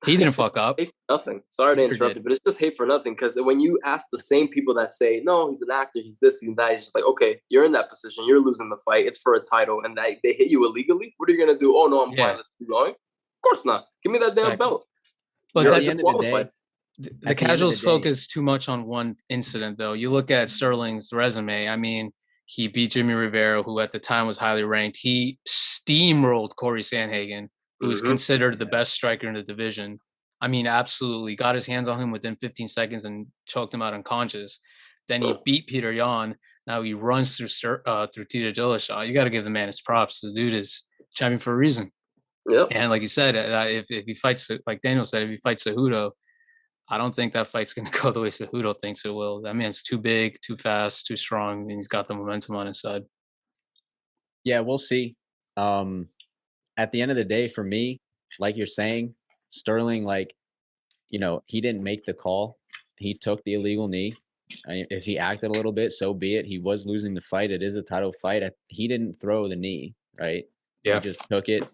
He didn't fuck up. Hate for nothing. Sorry to interrupt you, but it's just hate for nothing. Because when you ask the same people that say, no, he's an actor, he's this, he's that, it's just like, okay, you're in that position, you're losing the fight, it's for a title, and they hit you illegally. What are you gonna do? Oh no, I'm fine. Let's keep going. Of course not. Give me that damn belt. But at the end of the day, the casuals focus too much on one incident, though. You look at Sterling's resume. He beat Jimmy Rivera, who at the time was highly ranked. He steamrolled Corey Sandhagen, who was considered the best striker in the division. Absolutely. Got his hands on him within 15 seconds and choked him out unconscious. Then he beat Peter Yan. Now he runs through Tito Dillashaw. You got to give the man his props. The dude is champion for a reason. Yep. And like you said, if he fights, like Daniel said, if he fights Cejudo, I don't think that fight's going to go the way Cejudo thinks it will. That man's too big, too fast, too strong, and he's got the momentum on his side. Yeah, we'll see. At the end of the day, for me, like you're saying, Sterling, he didn't make the call. He took the illegal knee. If he acted a little bit, so be it. He was losing the fight. It is a title fight. He didn't throw the knee, right? Yeah. He just took it.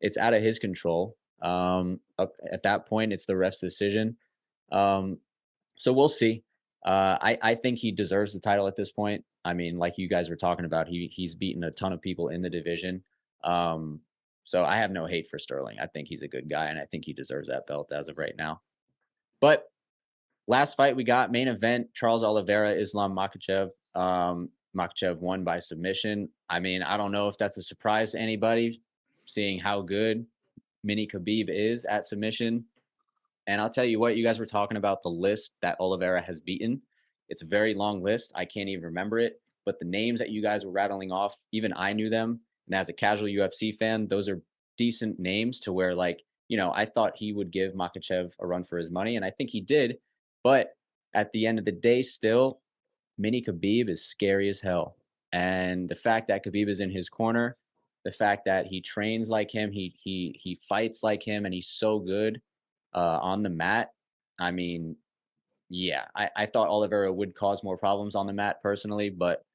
It's out of his control. At that point, it's the ref's decision. So we'll see. I think he deserves the title at this point. Like you guys were talking about, he's beaten a ton of people in the division. So I have no hate for Sterling. I think he's a good guy, and I think he deserves that belt as of right now. But last fight we got, main event, Charles Oliveira, Islam Makhachev. Makhachev won by submission. I don't know if that's a surprise to anybody, seeing how good Mini Khabib is at submission. And I'll tell you what, you guys were talking about the list that Oliveira has beaten. It's a very long list. I can't even remember it. But the names that you guys were rattling off, even I knew them. And as a casual UFC fan, those are decent names to where, I thought he would give Makhachev a run for his money. And I think he did. But at the end of the day, still, Mini Khabib is scary as hell. And the fact that Khabib is in his corner, the fact that he trains like him, he fights like him, and he's so good on the mat. I thought Oliveira would cause more problems on the mat personally, but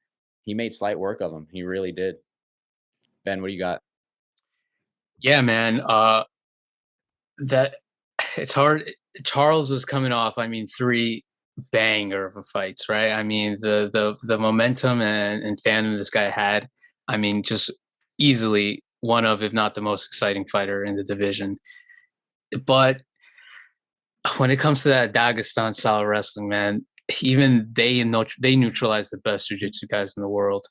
he made slight work of him. He really did. Ben, what do you got? Yeah, man. That it's hard. Charles was coming off, 3 banger of fights, right? The momentum and fandom this guy had, just easily one of, if not the most exciting fighter in the division. But when it comes to that Dagestan style wrestling, man, even they neutralize the best jiu-jitsu guys in the world.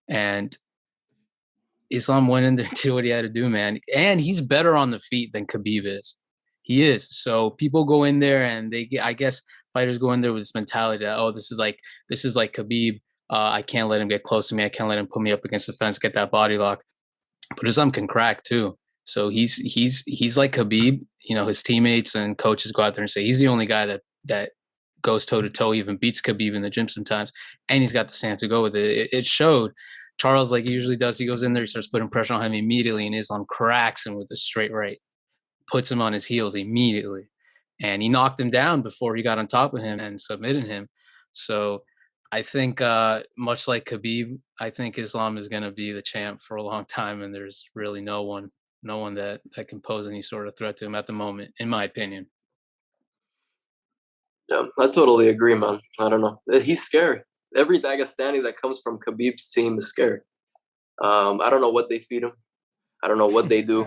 And Islam went in there and did what he had to do, man. And he's better on the feet than Khabib is. He is. So people go in there and I guess fighters go in there with this mentality that, oh, this is like Khabib. I can't let him get close to me. I can't let him put me up against the fence, get that body lock. But Islam can crack too. So he's like Khabib. You know, his teammates and coaches go out there and say he's the only guy that goes toe to toe, even beats Khabib in the gym sometimes, and he's got the stamp to go with it. It showed. Charles, like he usually does, he goes in there, he starts putting pressure on him immediately, and Islam cracks him with a straight right, puts him on his heels immediately, and he knocked him down before he got on top of him and submitted him. So I think, much like Khabib, I think Islam is going to be the champ for a long time, and there's really no one that can pose any sort of threat to him at the moment, in my opinion. Yeah, I totally agree, man. I don't know. He's scary. Every Dagestani that comes from Khabib's team is scary. I don't know what they feed him. I don't know what they do.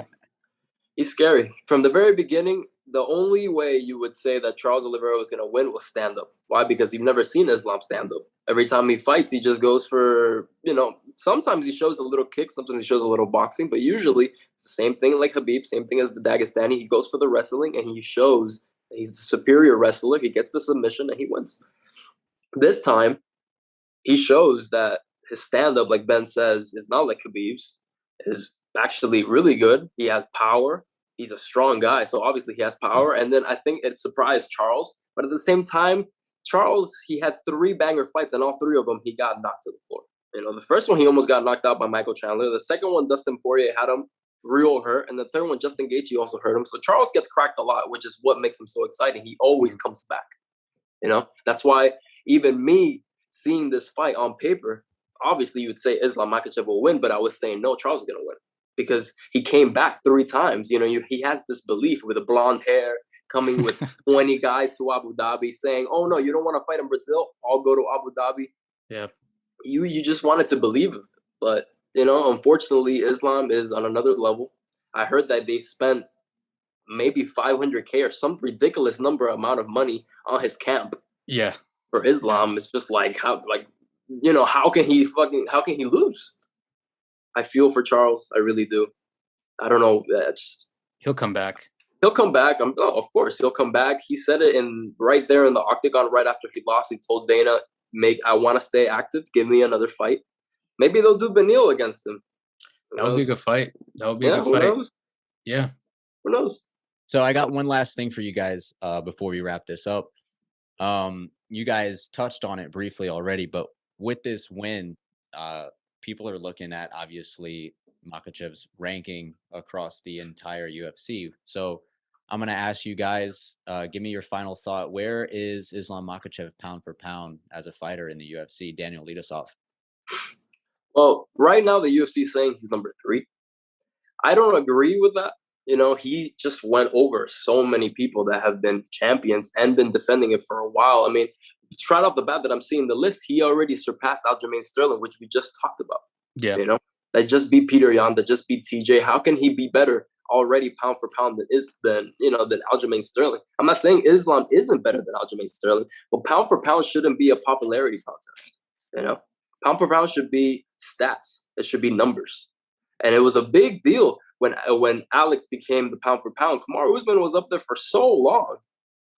He's scary. From the very beginning, the only way you would say that Charles Oliveira was going to win was stand-up. Why? Because you've never seen Islam stand-up. Every time he fights, he just goes for, sometimes he shows a little kick, sometimes he shows a little boxing, but usually it's the same thing like Khabib, same thing as the Dagestani. He goes for the wrestling, and he shows that he's the superior wrestler. He gets the submission, and he wins. This time, he shows that his stand-up, like Ben says, is not like Khabib's. Is actually really good. He has power. He's a strong guy, so obviously he has power. And then I think it surprised Charles. But at the same time, Charles, he had 3 banger fights, and all 3 of them, he got knocked to the floor. The first one, he almost got knocked out by Michael Chandler. The second one, Dustin Poirier had him real hurt. And the third one, Justin Gaethje also hurt him. So Charles gets cracked a lot, which is what makes him so exciting. He always comes back. That's why even me seeing this fight on paper, obviously you would say Islam Makhachev will win, but I was saying, no, Charles is going to win. Because he came back 3 times. He has this belief with the blonde hair, coming with 20 guys to Abu Dhabi, saying, oh, no, you don't want to fight in Brazil? I'll go to Abu Dhabi. Yeah. You just wanted to believe it. But, unfortunately, Islam is on another level. I heard that they spent maybe $500K or some ridiculous amount of money on his camp. Yeah. For Islam. It's just like, how can he lose? I feel for Charles. I really do. I don't know. He'll come back. He'll come back. Of course, he'll come back. He said it right there in the octagon right after he lost. He told Dana, I want to stay active. Give me another fight. Maybe they'll do Beneil against him. That would be a good fight. That would be a good fight. Knows? Yeah. Who knows? So I got one last thing for you guys before we wrap this up. You guys touched on it briefly already, but with this win, people are looking at, obviously, Makhachev's ranking across the entire UFC. So I'm going to ask you guys, give me your final thought. Where is Islam Makhachev pound for pound as a fighter in the UFC? Daniel, lead us off. Well, right now the UFC is saying he's number 3. I don't agree with that. He just went over so many people that have been champions and been defending it for a while. I mean, right off the bat that I'm seeing the list, he already surpassed Aljamain Sterling, which we just talked about. Yeah. That just beat Peter Yan, that just beat TJ. How can he be better already pound for pound than Aljamain Sterling? I'm not saying Islam isn't better than Aljamain Sterling, but pound for pound shouldn't be a popularity contest. Pound for pound should be stats. It should be numbers. And it was a big deal when Alex became the pound for pound. Kamaru Usman was up there for so long.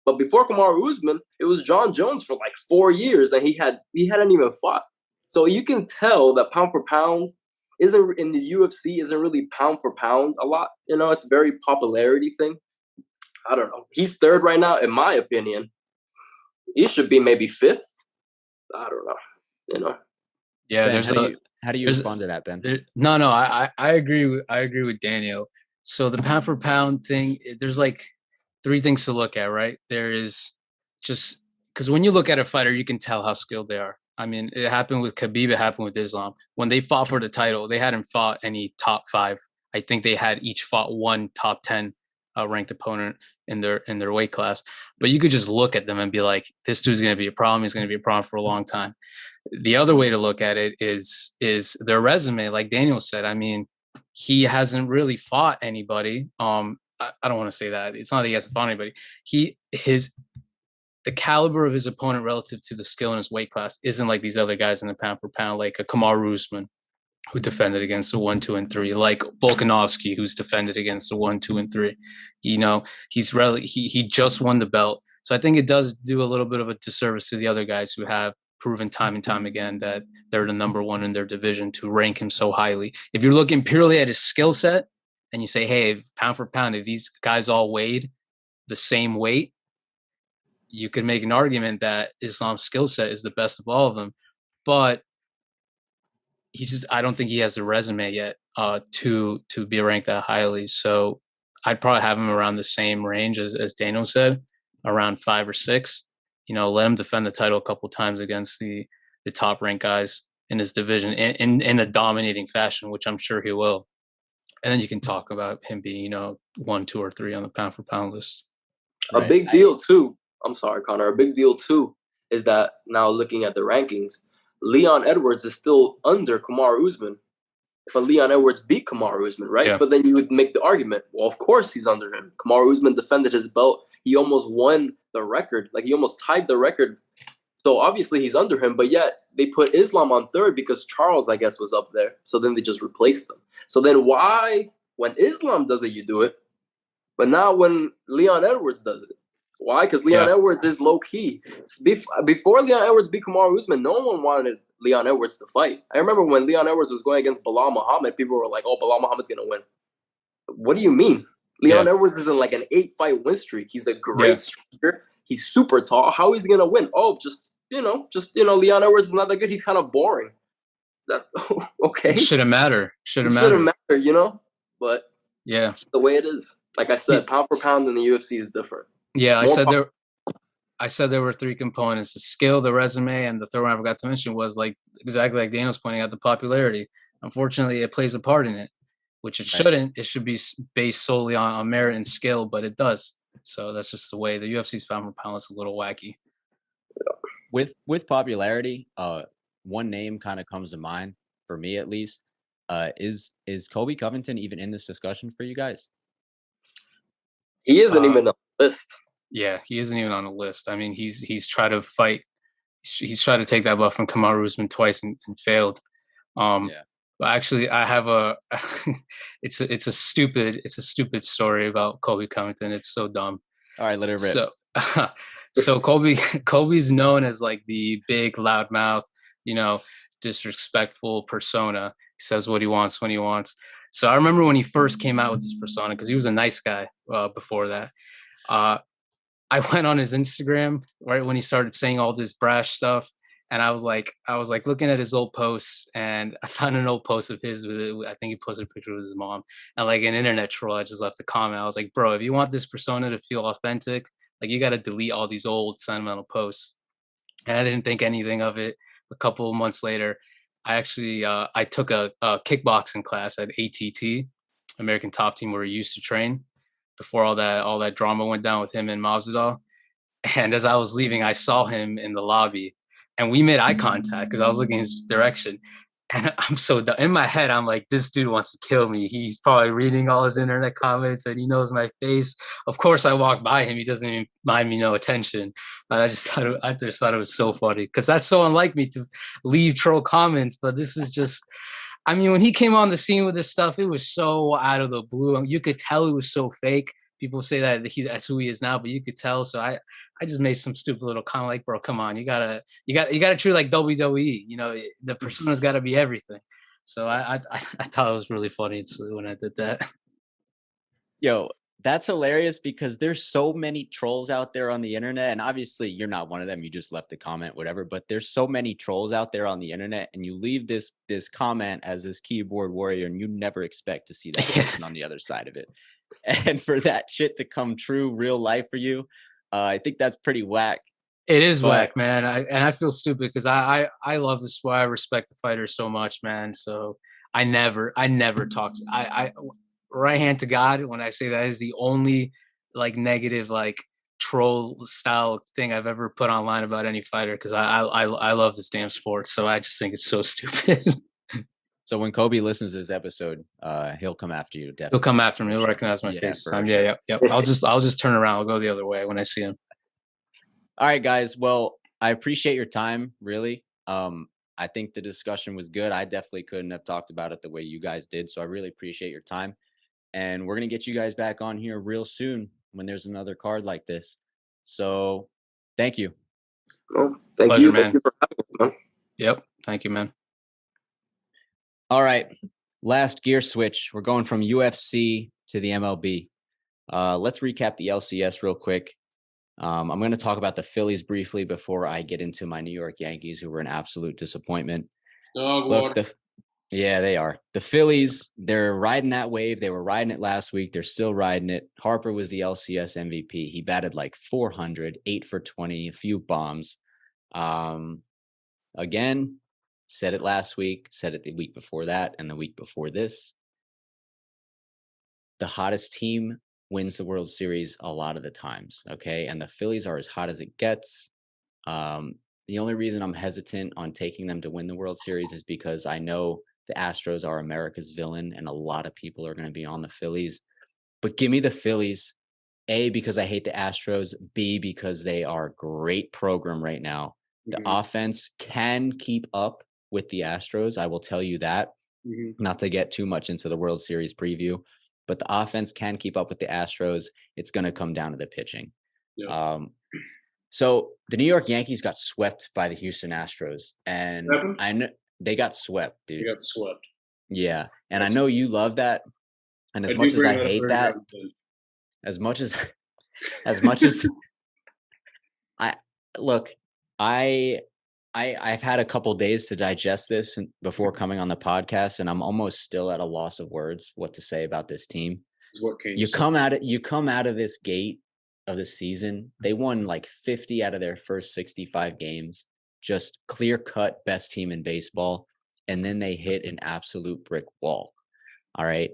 But before Kamaru Usman, it was John Jones for like 4 years, and he hadn't even fought. So you can tell that pound for pound isn't in the UFC isn't really pound for pound a lot. It's a very popularity thing. I don't know. He's 3rd right now, in my opinion. He should be maybe 5th. I don't know. Yeah, Ben, how do you respond to that, Ben? No, I agree with Daniel. So the pound for pound thing, there's like 3 things to look at, right? There is just because when you look at a fighter, you can tell how skilled they are. I mean, it happened with Khabib, it happened with Islam. When they fought for the title, they hadn't fought any top 5. I think they had each fought 1 top 10 ranked opponent in their weight class. But you could just look at them and be like, this dude's going to be a problem. He's going to be a problem for a long time. The other way to look at it is their resume. Like Daniel said, I mean, he hasn't really fought anybody. I don't want to say that. It's not that he hasn't fought anybody. The caliber of his opponent relative to the skill in his weight class isn't like these other guys in the pound for pound, like a Kamaru Usman, who defended against the 1, 2, and 3, like Volkanovski, who's defended against the 1, 2, and 3. He just won the belt. So I think it does do a little bit of a disservice to the other guys who have proven time and time again that they're the number one in their division to rank him so highly. If you're looking purely at his skill set and you say, hey, pound for pound, if these guys all weighed the same weight, you could make an argument that Islam's skill set is the best of all of them. But I don't think he has the resume yet to be ranked that highly. So I'd probably have him around the same range as Daniel said, around 5 or 6. Let him defend the title a couple times against the top ranked guys in his division in a dominating fashion, which I'm sure he will. And then you can talk about him being, 1, 2, or 3 on the pound for pound list. A big deal too. I'm sorry, Connor. A big deal too is that now looking at the rankings, Leon Edwards is still under Kamaru Usman. But Leon Edwards beat Kamaru Usman, right? Yeah. But then you would make the argument, well, of course he's under him. Kamaru Usman defended his belt. He almost won the record. Like, he almost tied the record. So obviously he's under him, but yet they put Islam on 3rd because Charles, I guess, was up there. So then they just replaced them. So then why, when Islam does it, you do it? But now when Leon Edwards does it, why? Because Leon Edwards is low-key. Before Leon Edwards beat Kamaru Usman, no one wanted Leon Edwards to fight. I remember when Leon Edwards was going against Bilal Muhammad, people were like, oh, Bilal Muhammad's going to win. What do you mean? Leon Edwards is in like an 8-fight win streak. He's a great striker. He's super tall. How is he going to win? Oh, Leon Edwards is not that good. He's kind of boring. Okay. Shouldn't matter. But yeah, it's the way it is. Like I said, pound for pound in the UFC is different. Yeah, I said there were 3 components: the skill, the resume, and the third one I forgot to mention was exactly like Daniel's pointing out, the popularity. Unfortunately, it plays a part in it, which it shouldn't. It should be based solely on merit and skill, but it does. So that's just the way the UFC's pound for pound is a little wacky. With popularity, one name kind of comes to mind for me at least. Is Colby Covington even in this discussion for you guys? He isn't even on the list. Yeah, he isn't even on the list. I mean, he's tried to fight. He's tried to take that belt from Kamaru Usman twice and failed. But actually, I have it's a stupid story about Colby Covington. It's so dumb. All right, let it rip. So Colby's known as like the big loudmouth, disrespectful persona. He says what he wants when he wants. So I remember when he first came out with this persona, because he was a nice guy before that. I went on his Instagram right when he started saying all this brash stuff, and I was like looking at his old posts, and I found an old post of his I think he posted a picture with his mom, and like an internet troll, I just left a comment. I was like, bro, if you want this persona to feel authentic, like you got to delete all these old sentimental posts. And I didn't think anything of it. A couple of months later, I actually I took a kickboxing class at ATT, American Top Team, where he used to train before all that drama went down with him and Masvidal. And as I was leaving, I saw him in the lobby, and we made eye contact because I was looking in his direction. And I'm so dumb. In my head, I'm like, this dude wants to kill me. He's probably reading all his internet comments and he knows my face. Of course, I walk by him. He doesn't even mind me no attention. But I just thought it was so funny because that's so unlike me to leave troll comments. But this is just, I mean, when he came on the scene with this stuff, it was so out of the blue. You could tell it was so fake. People say that that's who he is now, but you could tell. So I just made some stupid little comment like, bro, come on, you gotta treat it like WWE. The persona's got to be everything. So I thought it was really funny when I did that. Yo, that's hilarious because there's so many trolls out there on the internet, and obviously you're not one of them. You just left a comment, whatever. But there's so many trolls out there on the internet, and you leave this comment as this keyboard warrior, and you never expect to see that person on the other side of it. And for that shit to come true real life for you, I think that's pretty whack. It is whack, man. I feel stupid because I love this sport. I respect the fighters so much, man. So I never talk. I right hand to God when I say that is the only like negative like troll style thing I've ever put online about any fighter because I love this damn sport. So I just think it's so stupid. So when Kobe listens to this episode, he'll come after you. Definitely. He'll come after me. He'll recognize my face. Yeah. I'll just turn around. I'll go the other way when I see him. All right, guys. Well, I appreciate your time. Really. I think the discussion was good. I definitely couldn't have talked about it the way you guys did. So I really appreciate your time. And we're going to get you guys back on here real soon when there's another card like this. So thank you. Well, thank Pleasure, you. man. Thank you for having me, man. Yep. Thank you, man. All right. Last gear switch. We're going from UFC to the MLB. Let's recap the LCS real quick. I'm going to talk about the Phillies briefly before I get into my New York Yankees, who were an absolute disappointment. Dog water. Yeah, they are. The Phillies, they're riding that wave. They were riding it last week. They're still riding it. Harper was the LCS MVP. He batted like 400, 8 for 20, a few bombs. Again, said it last week, said it the week before that, and the week before this. The hottest team wins the World Series a lot of the times, okay? And the Phillies are as hot as it gets. The only reason I'm hesitant on taking them to win the World Series is because I know the Astros are America's villain, and a lot of people are going to be on the Phillies. But give me the Phillies, A, because I hate the Astros, B, because they are a great program right now. The offense can keep up with the Astros. I will tell you that, not to get too much into the World Series preview, but the offense can keep up with the Astros. It's going to come down to the pitching. Yep. So the New York Yankees got swept by the Houston Astros, and I know they got swept, dude. They got swept. Yeah, and I know you love that. And as much as I hate that, as much as I've had a couple days to digest this before coming on the podcast, and I'm almost still at a loss of words what to say about this team. You come out of this gate of the season, they won like 50 out of their first 65 games, just clear cut best team in baseball, and then they hit an absolute brick wall. All right.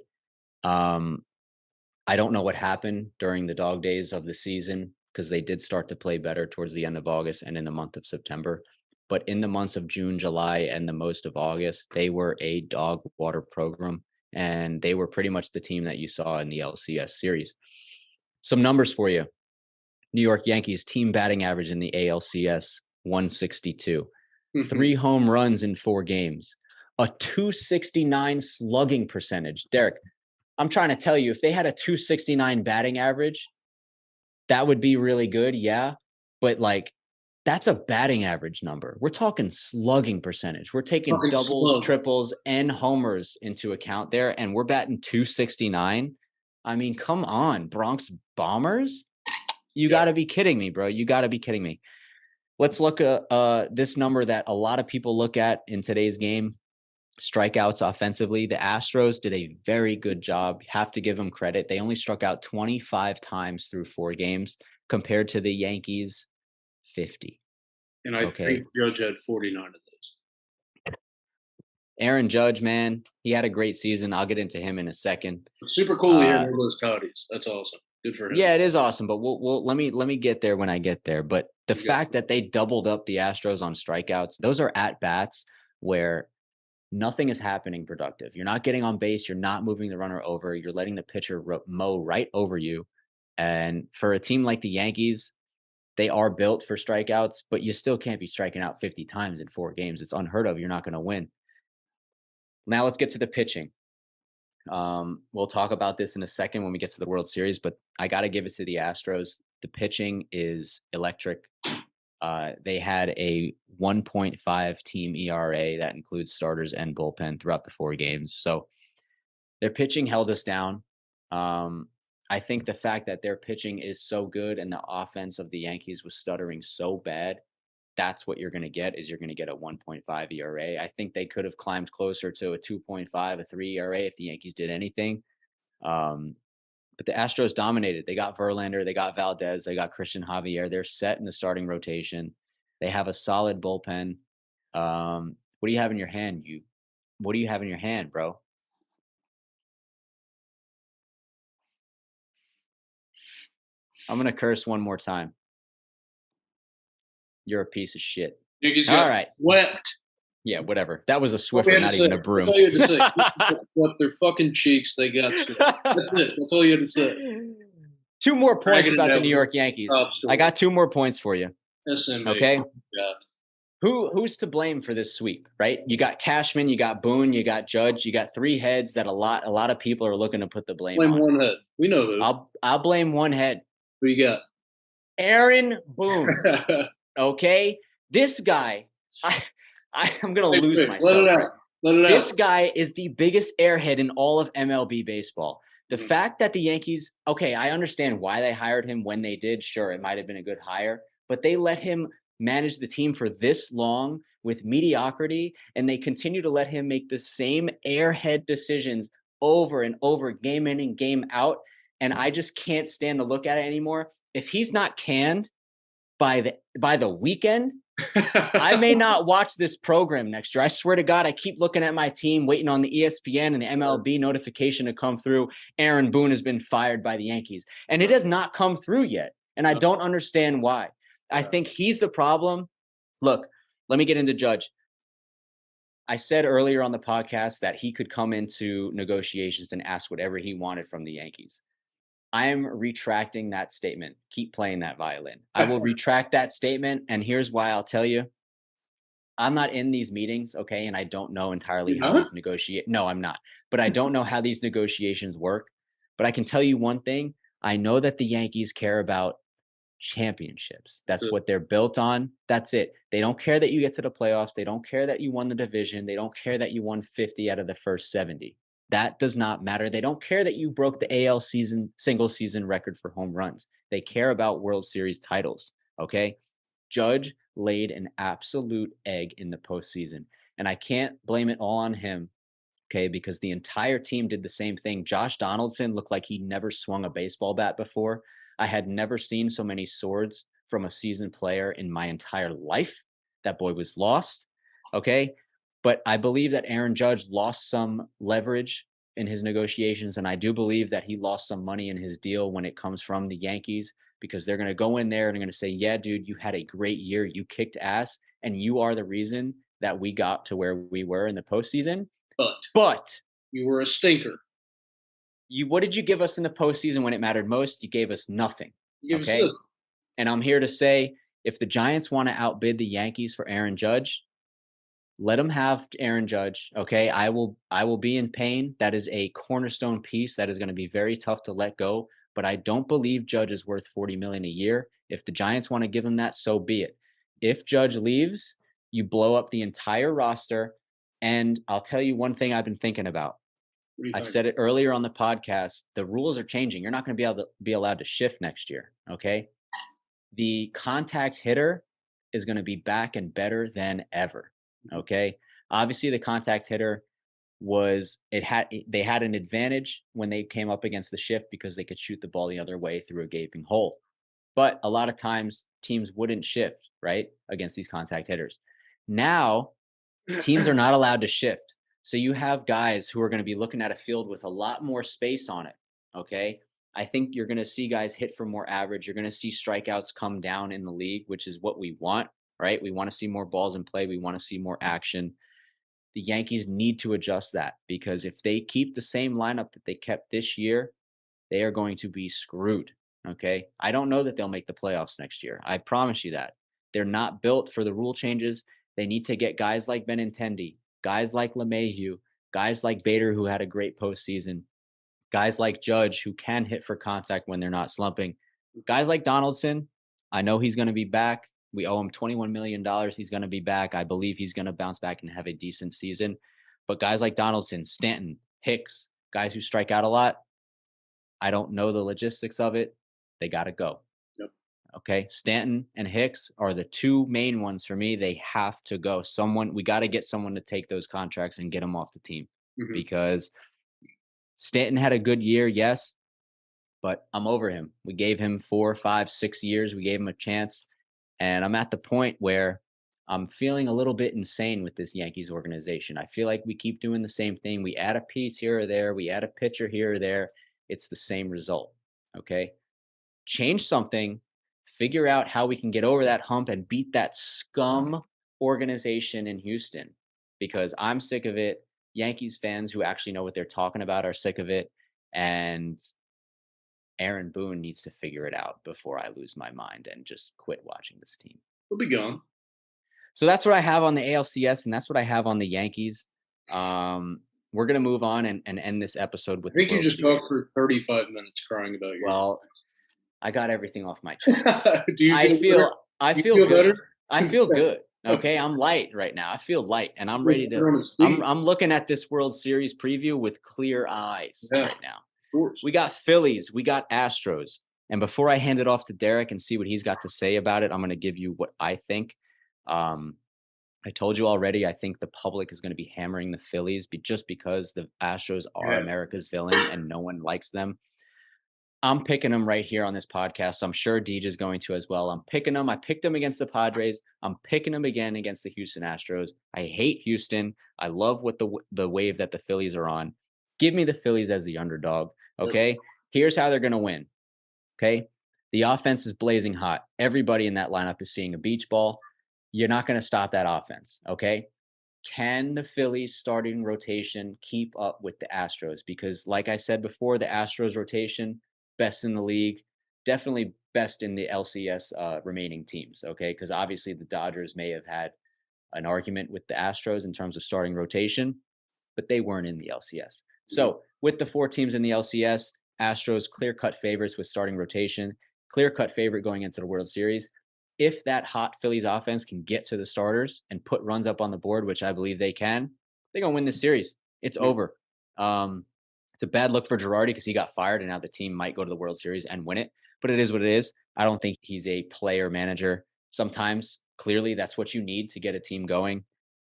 I don't know what happened during the dog days of the season, because they did start to play better towards the end of August and in the month of September. But in the months of June, July, and the most of August, they were a dog water program, and they were pretty much the team that you saw in the LCS series. Some numbers for you. New York Yankees team batting average in the ALCS, 162. 3 home runs in 4 games. A 269 slugging percentage. Derek, I'm trying to tell you, if they had a 269 batting average, that would be really good, yeah. But like, that's a batting average number. We're talking slugging percentage. We're taking doubles, triples, and homers into account there, and we're batting 269. I mean, come on, Bronx Bombers. You got to be kidding me, bro. You got to be kidding me. Let's look at this number that a lot of people look at in today's game. Strikeouts offensively. The Astros did a very good job. Have to give them credit. They only struck out 25 times through 4 games compared to the Yankees, 50. And I think Judge had 49 of those. Aaron Judge, man, he had a great season. I'll get into him in a second. Super cool to hear all those toddies. That's awesome. Good for him. Yeah, it is awesome, but we'll let me get there when I get there. But the fact that they doubled up the Astros on strikeouts, those are at bats where nothing is happening productive. You're not getting on base. You're not moving the runner over. You're letting the pitcher mow right over you. And for a team like the Yankees, they are built for strikeouts, but you still can't be striking out 50 times in 4 games. It's unheard of. You're not going to win. Now let's get to the pitching. We'll talk about this in a second when we get to the World Series, but I got to give it to the Astros. The pitching is electric. They had a 1.5 team ERA that includes starters and bullpen throughout the 4 games. So their pitching held us down. I think the fact that their pitching is so good and the offense of the Yankees was stuttering so bad, that's what you're going to get, is you're going to get a 1.5 ERA. I think they could have climbed closer to a 2.5, a 3 ERA if the Yankees did anything. But the Astros dominated. They got Verlander, they got Valdez, they got Christian Javier. They're set in the starting rotation. They have a solid bullpen. What do you have in your hand? What do you have in your hand, bro? I'm going to curse one more time. You're a piece of shit. All right. Swept. Yeah, whatever. That was a Swiffer, not even a broom. That's all you had to say. Swept their fucking cheeks. They got swept. That's it. That's all you had to say. 2 more points about the New York Yankees. I got 2 more points for you. SMA. Okay. Who's to blame for this sweep, right? You got Cashman, you got Boone, you got Judge, you got 3 heads that a lot of people are looking to put the blame on. Blame one head. We know who. I'll blame one head. Who you got? Aaron Boone. Okay? This guy, I'm going to lose myself. Let it out. Let it out. This guy is the biggest airhead in all of MLB baseball. The fact that the Yankees, okay, I understand why they hired him when they did. Sure, it might have been a good hire, but they let him manage the team for this long with mediocrity, and they continue to let him make the same airhead decisions over and over, game in and game out. And I just can't stand to look at it anymore. If he's not canned by the weekend, I may not watch this program next year. I swear to God, I keep looking at my team, waiting on the ESPN and the MLB notification to come through. Aaron Boone has been fired by the Yankees, and it has not come through yet. And I don't understand why. I think he's the problem. Look, let me get into Judge. I said earlier on the podcast that he could come into negotiations and ask whatever he wanted from the Yankees. I am retracting that statement. Keep playing that violin. I will retract that statement, and here's why. I'll tell you. I'm not in these meetings, okay, and I don't know entirely how these negotiate. No, I'm not. But I don't know how these negotiations work. But I can tell you one thing. I know that the Yankees care about championships. That's what they're built on. That's it. They don't care that you get to the playoffs. They don't care that you won the division. They don't care that you won 50 out of the first 70. That does not matter. They don't care that you broke the AL single season record for home runs. They care about World Series titles. Okay. Judge laid an absolute egg in the postseason, and I can't blame it all on him. Okay. Because the entire team did the same thing. Josh Donaldson looked like he never swung a baseball bat before. I had never seen so many swords from a seasoned player in my entire life. That boy was lost. Okay. But I believe that Aaron Judge lost some leverage in his negotiations, and I do believe that he lost some money in his deal when it comes from the Yankees, because they're going to go in there and they're going to say, yeah, dude, you had a great year. You kicked ass, and you are the reason that we got to where we were in the postseason. But you were a stinker. What did you give us in the postseason when it mattered most? You gave us nothing. Okay. And I'm here to say, if the Giants want to outbid the Yankees for Aaron Judge, let them have Aaron Judge. Okay. I will be in pain. That is a cornerstone piece that is going to be very tough to let go. But I don't believe Judge is worth $40 million a year. If the Giants want to give him that, so be it. If Judge leaves, you blow up the entire roster. And I'll tell you one thing I've been thinking about. I've said it earlier on the podcast. The rules are changing. You're not going to be allowed to shift next year. Okay. The contact hitter is going to be back and better than ever. Okay. Obviously the contact hitter they had an advantage when they came up against the shift because they could shoot the ball the other way through a gaping hole. But a lot of times teams wouldn't shift, right, against these contact hitters. Now teams are not allowed to shift. So you have guys who are going to be looking at a field with a lot more space on it. Okay. I think you're going to see guys hit for more average. You're going to see strikeouts come down in the league, which is what we want, right? We want to see more balls in play. We want to see more action. The Yankees need to adjust that, because if they keep the same lineup that they kept this year, they are going to be screwed. Okay. I don't know that they'll make the playoffs next year. I promise you that. They're not built for the rule changes. They need to get guys like Benintendi, guys like LeMahieu, guys like Bader, who had a great postseason, guys like Judge, who can hit for contact when they're not slumping, guys like Donaldson. I know he's going to be back. We owe him $21 million. He's going to be back. I believe he's going to bounce back and have a decent season. But guys like Donaldson, Stanton, Hicks, guys who strike out a lot, I don't know the logistics of it. They got to go. Yep. Okay. Stanton and Hicks are the two main ones for me. They have to go. We got to get someone to take those contracts and get them off the team, because Stanton had a good year. Yes. But I'm over him. We gave him 4, 5, 6 years. We gave him a chance. And I'm at the point where I'm feeling a little bit insane with this Yankees organization. I feel like we keep doing the same thing. We add a piece here or there. We add a pitcher here or there. It's the same result. Okay. Change something. Figure out how we can get over that hump and beat that scum organization in Houston, because I'm sick of it. Yankees fans who actually know what they're talking about are sick of it. And Aaron Boone needs to figure it out before I lose my mind and just quit watching this team. We'll be gone. So that's what I have on the ALCS, and that's what I have on the Yankees. We're going to move on and end this episode with I think you just talked for 35 minutes crying about your. Well, I got everything off my chest. Do you feel I feel good. Better? I feel good. Okay, I'm light right now. I feel light, and I'm ready to. I'm looking at this World Series preview with clear eyes right now. We got Phillies, we got Astros, and before I hand it off to Derek and see what he's got to say about it, I'm going to give you what I think. I told you already. I think the public is going to be hammering the Phillies just because the Astros are America's villain and no one likes them. I'm picking them right here on this podcast. I'm sure Deej is going to as well. I'm picking them. I picked them against the Padres. I'm picking them again against the Houston Astros. I hate Houston. I love what the wave that the Phillies are on. Give me the Phillies as the underdog, okay? Here's how they're going to win, okay? The offense is blazing hot. Everybody in that lineup is seeing a beach ball. You're not going to stop that offense, okay? Can the Phillies starting rotation keep up with the Astros? Because like I said before, the Astros rotation – best in the league, definitely best in the LCS remaining teams, okay? Because obviously the Dodgers may have had an argument with the Astros in terms of starting rotation, but they weren't in the LCS. So with the 4 teams in the LCS, Astros clear-cut favorites with starting rotation, clear-cut favorite going into the World Series. If that hot Phillies offense can get to the starters and put runs up on the board, which I believe they can, they're going to win this series. It's over. It's a bad look for Girardi because he got fired and now the team might go to the World Series and win it. But it is what it is. I don't think he's a player manager. Sometimes, clearly, that's what you need to get a team going.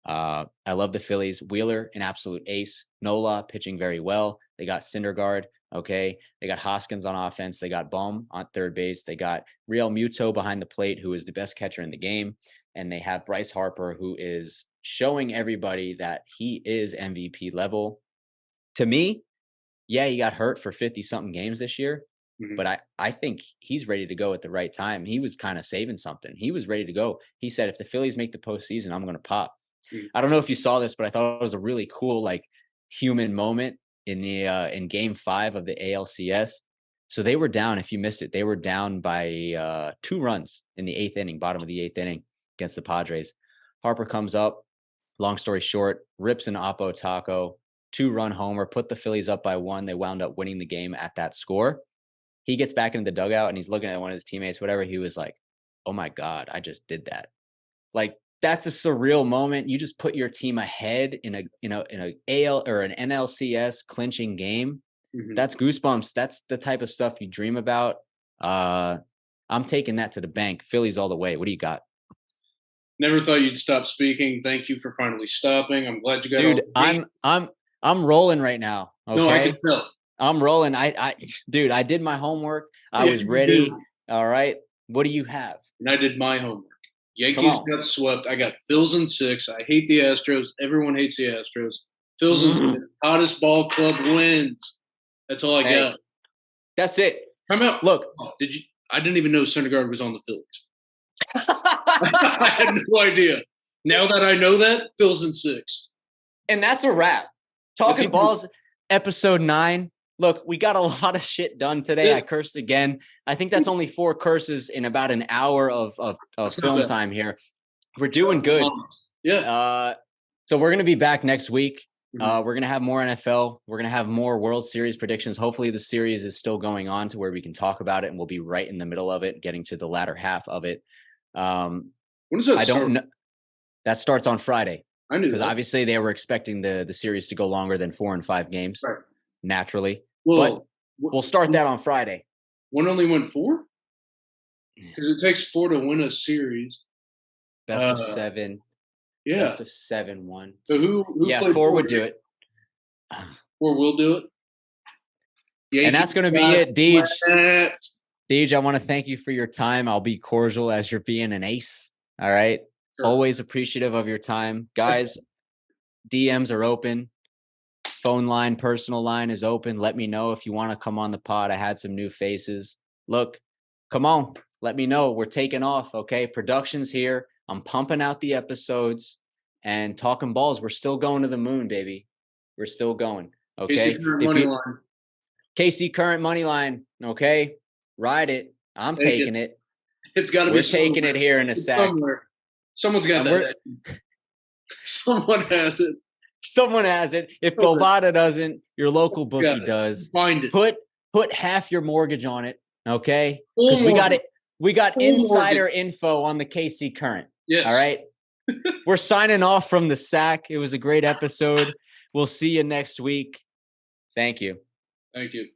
I love the Phillies. Wheeler, an absolute ace. Nola pitching very well. They got Syndergaard. Okay. They got Hoskins on offense. They got Baum on third base. They got Real Muto behind the plate, who is the best catcher in the game. And they have Bryce Harper, who is showing everybody that he is MVP level. To me, yeah, he got hurt for 50-something games this year, but I think he's ready to go at the right time. He was kind of saving something. He was ready to go. He said, if the Phillies make the postseason, I'm going to pop. I don't know if you saw this, but I thought it was a really cool, human moment in Game 5 of the ALCS. So they were down, if you missed it, they were down by 2 runs in the 8th inning, bottom of the 8th inning against the Padres. Harper comes up, long story short, rips an Oppo Taco, 2-run homer, put the Phillies up by 1. They wound up winning the game at that score. He gets back into the dugout and he's looking at one of his teammates, whatever. He was like, oh my God, I just did that. That's a surreal moment. You just put your team ahead in a AL or an NLCS clinching game. That's goosebumps. That's the type of stuff you dream about. I'm taking that to the bank. Phillies all the way. What do you got? Never thought you'd stop speaking. Thank you for finally stopping. I'm glad you got Dude, I'm rolling right now. Okay? No, I can tell. I'm rolling. Dude, I did my homework. I was ready. All right. What do you have? And I did my homework. Yankees got swept. I got Phils in 6. I hate the Astros. Everyone hates the Astros. Phils in 6. Hottest ball club wins. That's all I got. That's it. Come out. Look. I didn't even know Syndergaard was on the Phillies. I had no idea. Now that I know that, Phil's in 6. And that's a wrap. Talkin Balls Episode 9. Look, we got a lot of shit done today. Yeah. I cursed again. I think that's only 4 curses in about an hour of film time here. We're doing good. Yeah. So we're going to be back next week. We're going to have more NFL. We're going to have more World Series predictions. Hopefully the series is still going on to where we can talk about it, and we'll be right in the middle of it, getting to the latter half of it. When does that start? Don't know. That starts on Friday. I knew because obviously they were expecting the series to go longer than 4 and 5 games, right? Naturally. Well, but we'll start that on Friday. One only went 4? Because it takes 4 to win a series. Best of 7. Yeah. Best of 7 1. So who 4 would do it. 4 will do it. And that's going to be it, Deej. Deej, I want to thank you for your time. I'll be cordial as you're being an ace. All right. Sure. Always appreciative of your time. Guys, DMs are open. Phone line, personal line is open. Let me know if you want to come on the pod. I had some new faces. Look, come on. Let me know. We're taking off, okay? Production's here. I'm pumping out the episodes. And Talkin Balls, we're still going to the moon, baby. We're still going, okay? KC Current money line, okay? Ride it. I'm taking it. It's got to be. We're taking it here in a sec. Someone's got that. Someone has it. Someone has it. If Bovada doesn't, your local bookie does. Find it. Put half your mortgage on it. Okay, because we got it. We got Full insider mortgage. info on the KC Current. Yes. All right. We're signing off from the sack. It was a great episode. We'll see you next week. Thank you. Thank you.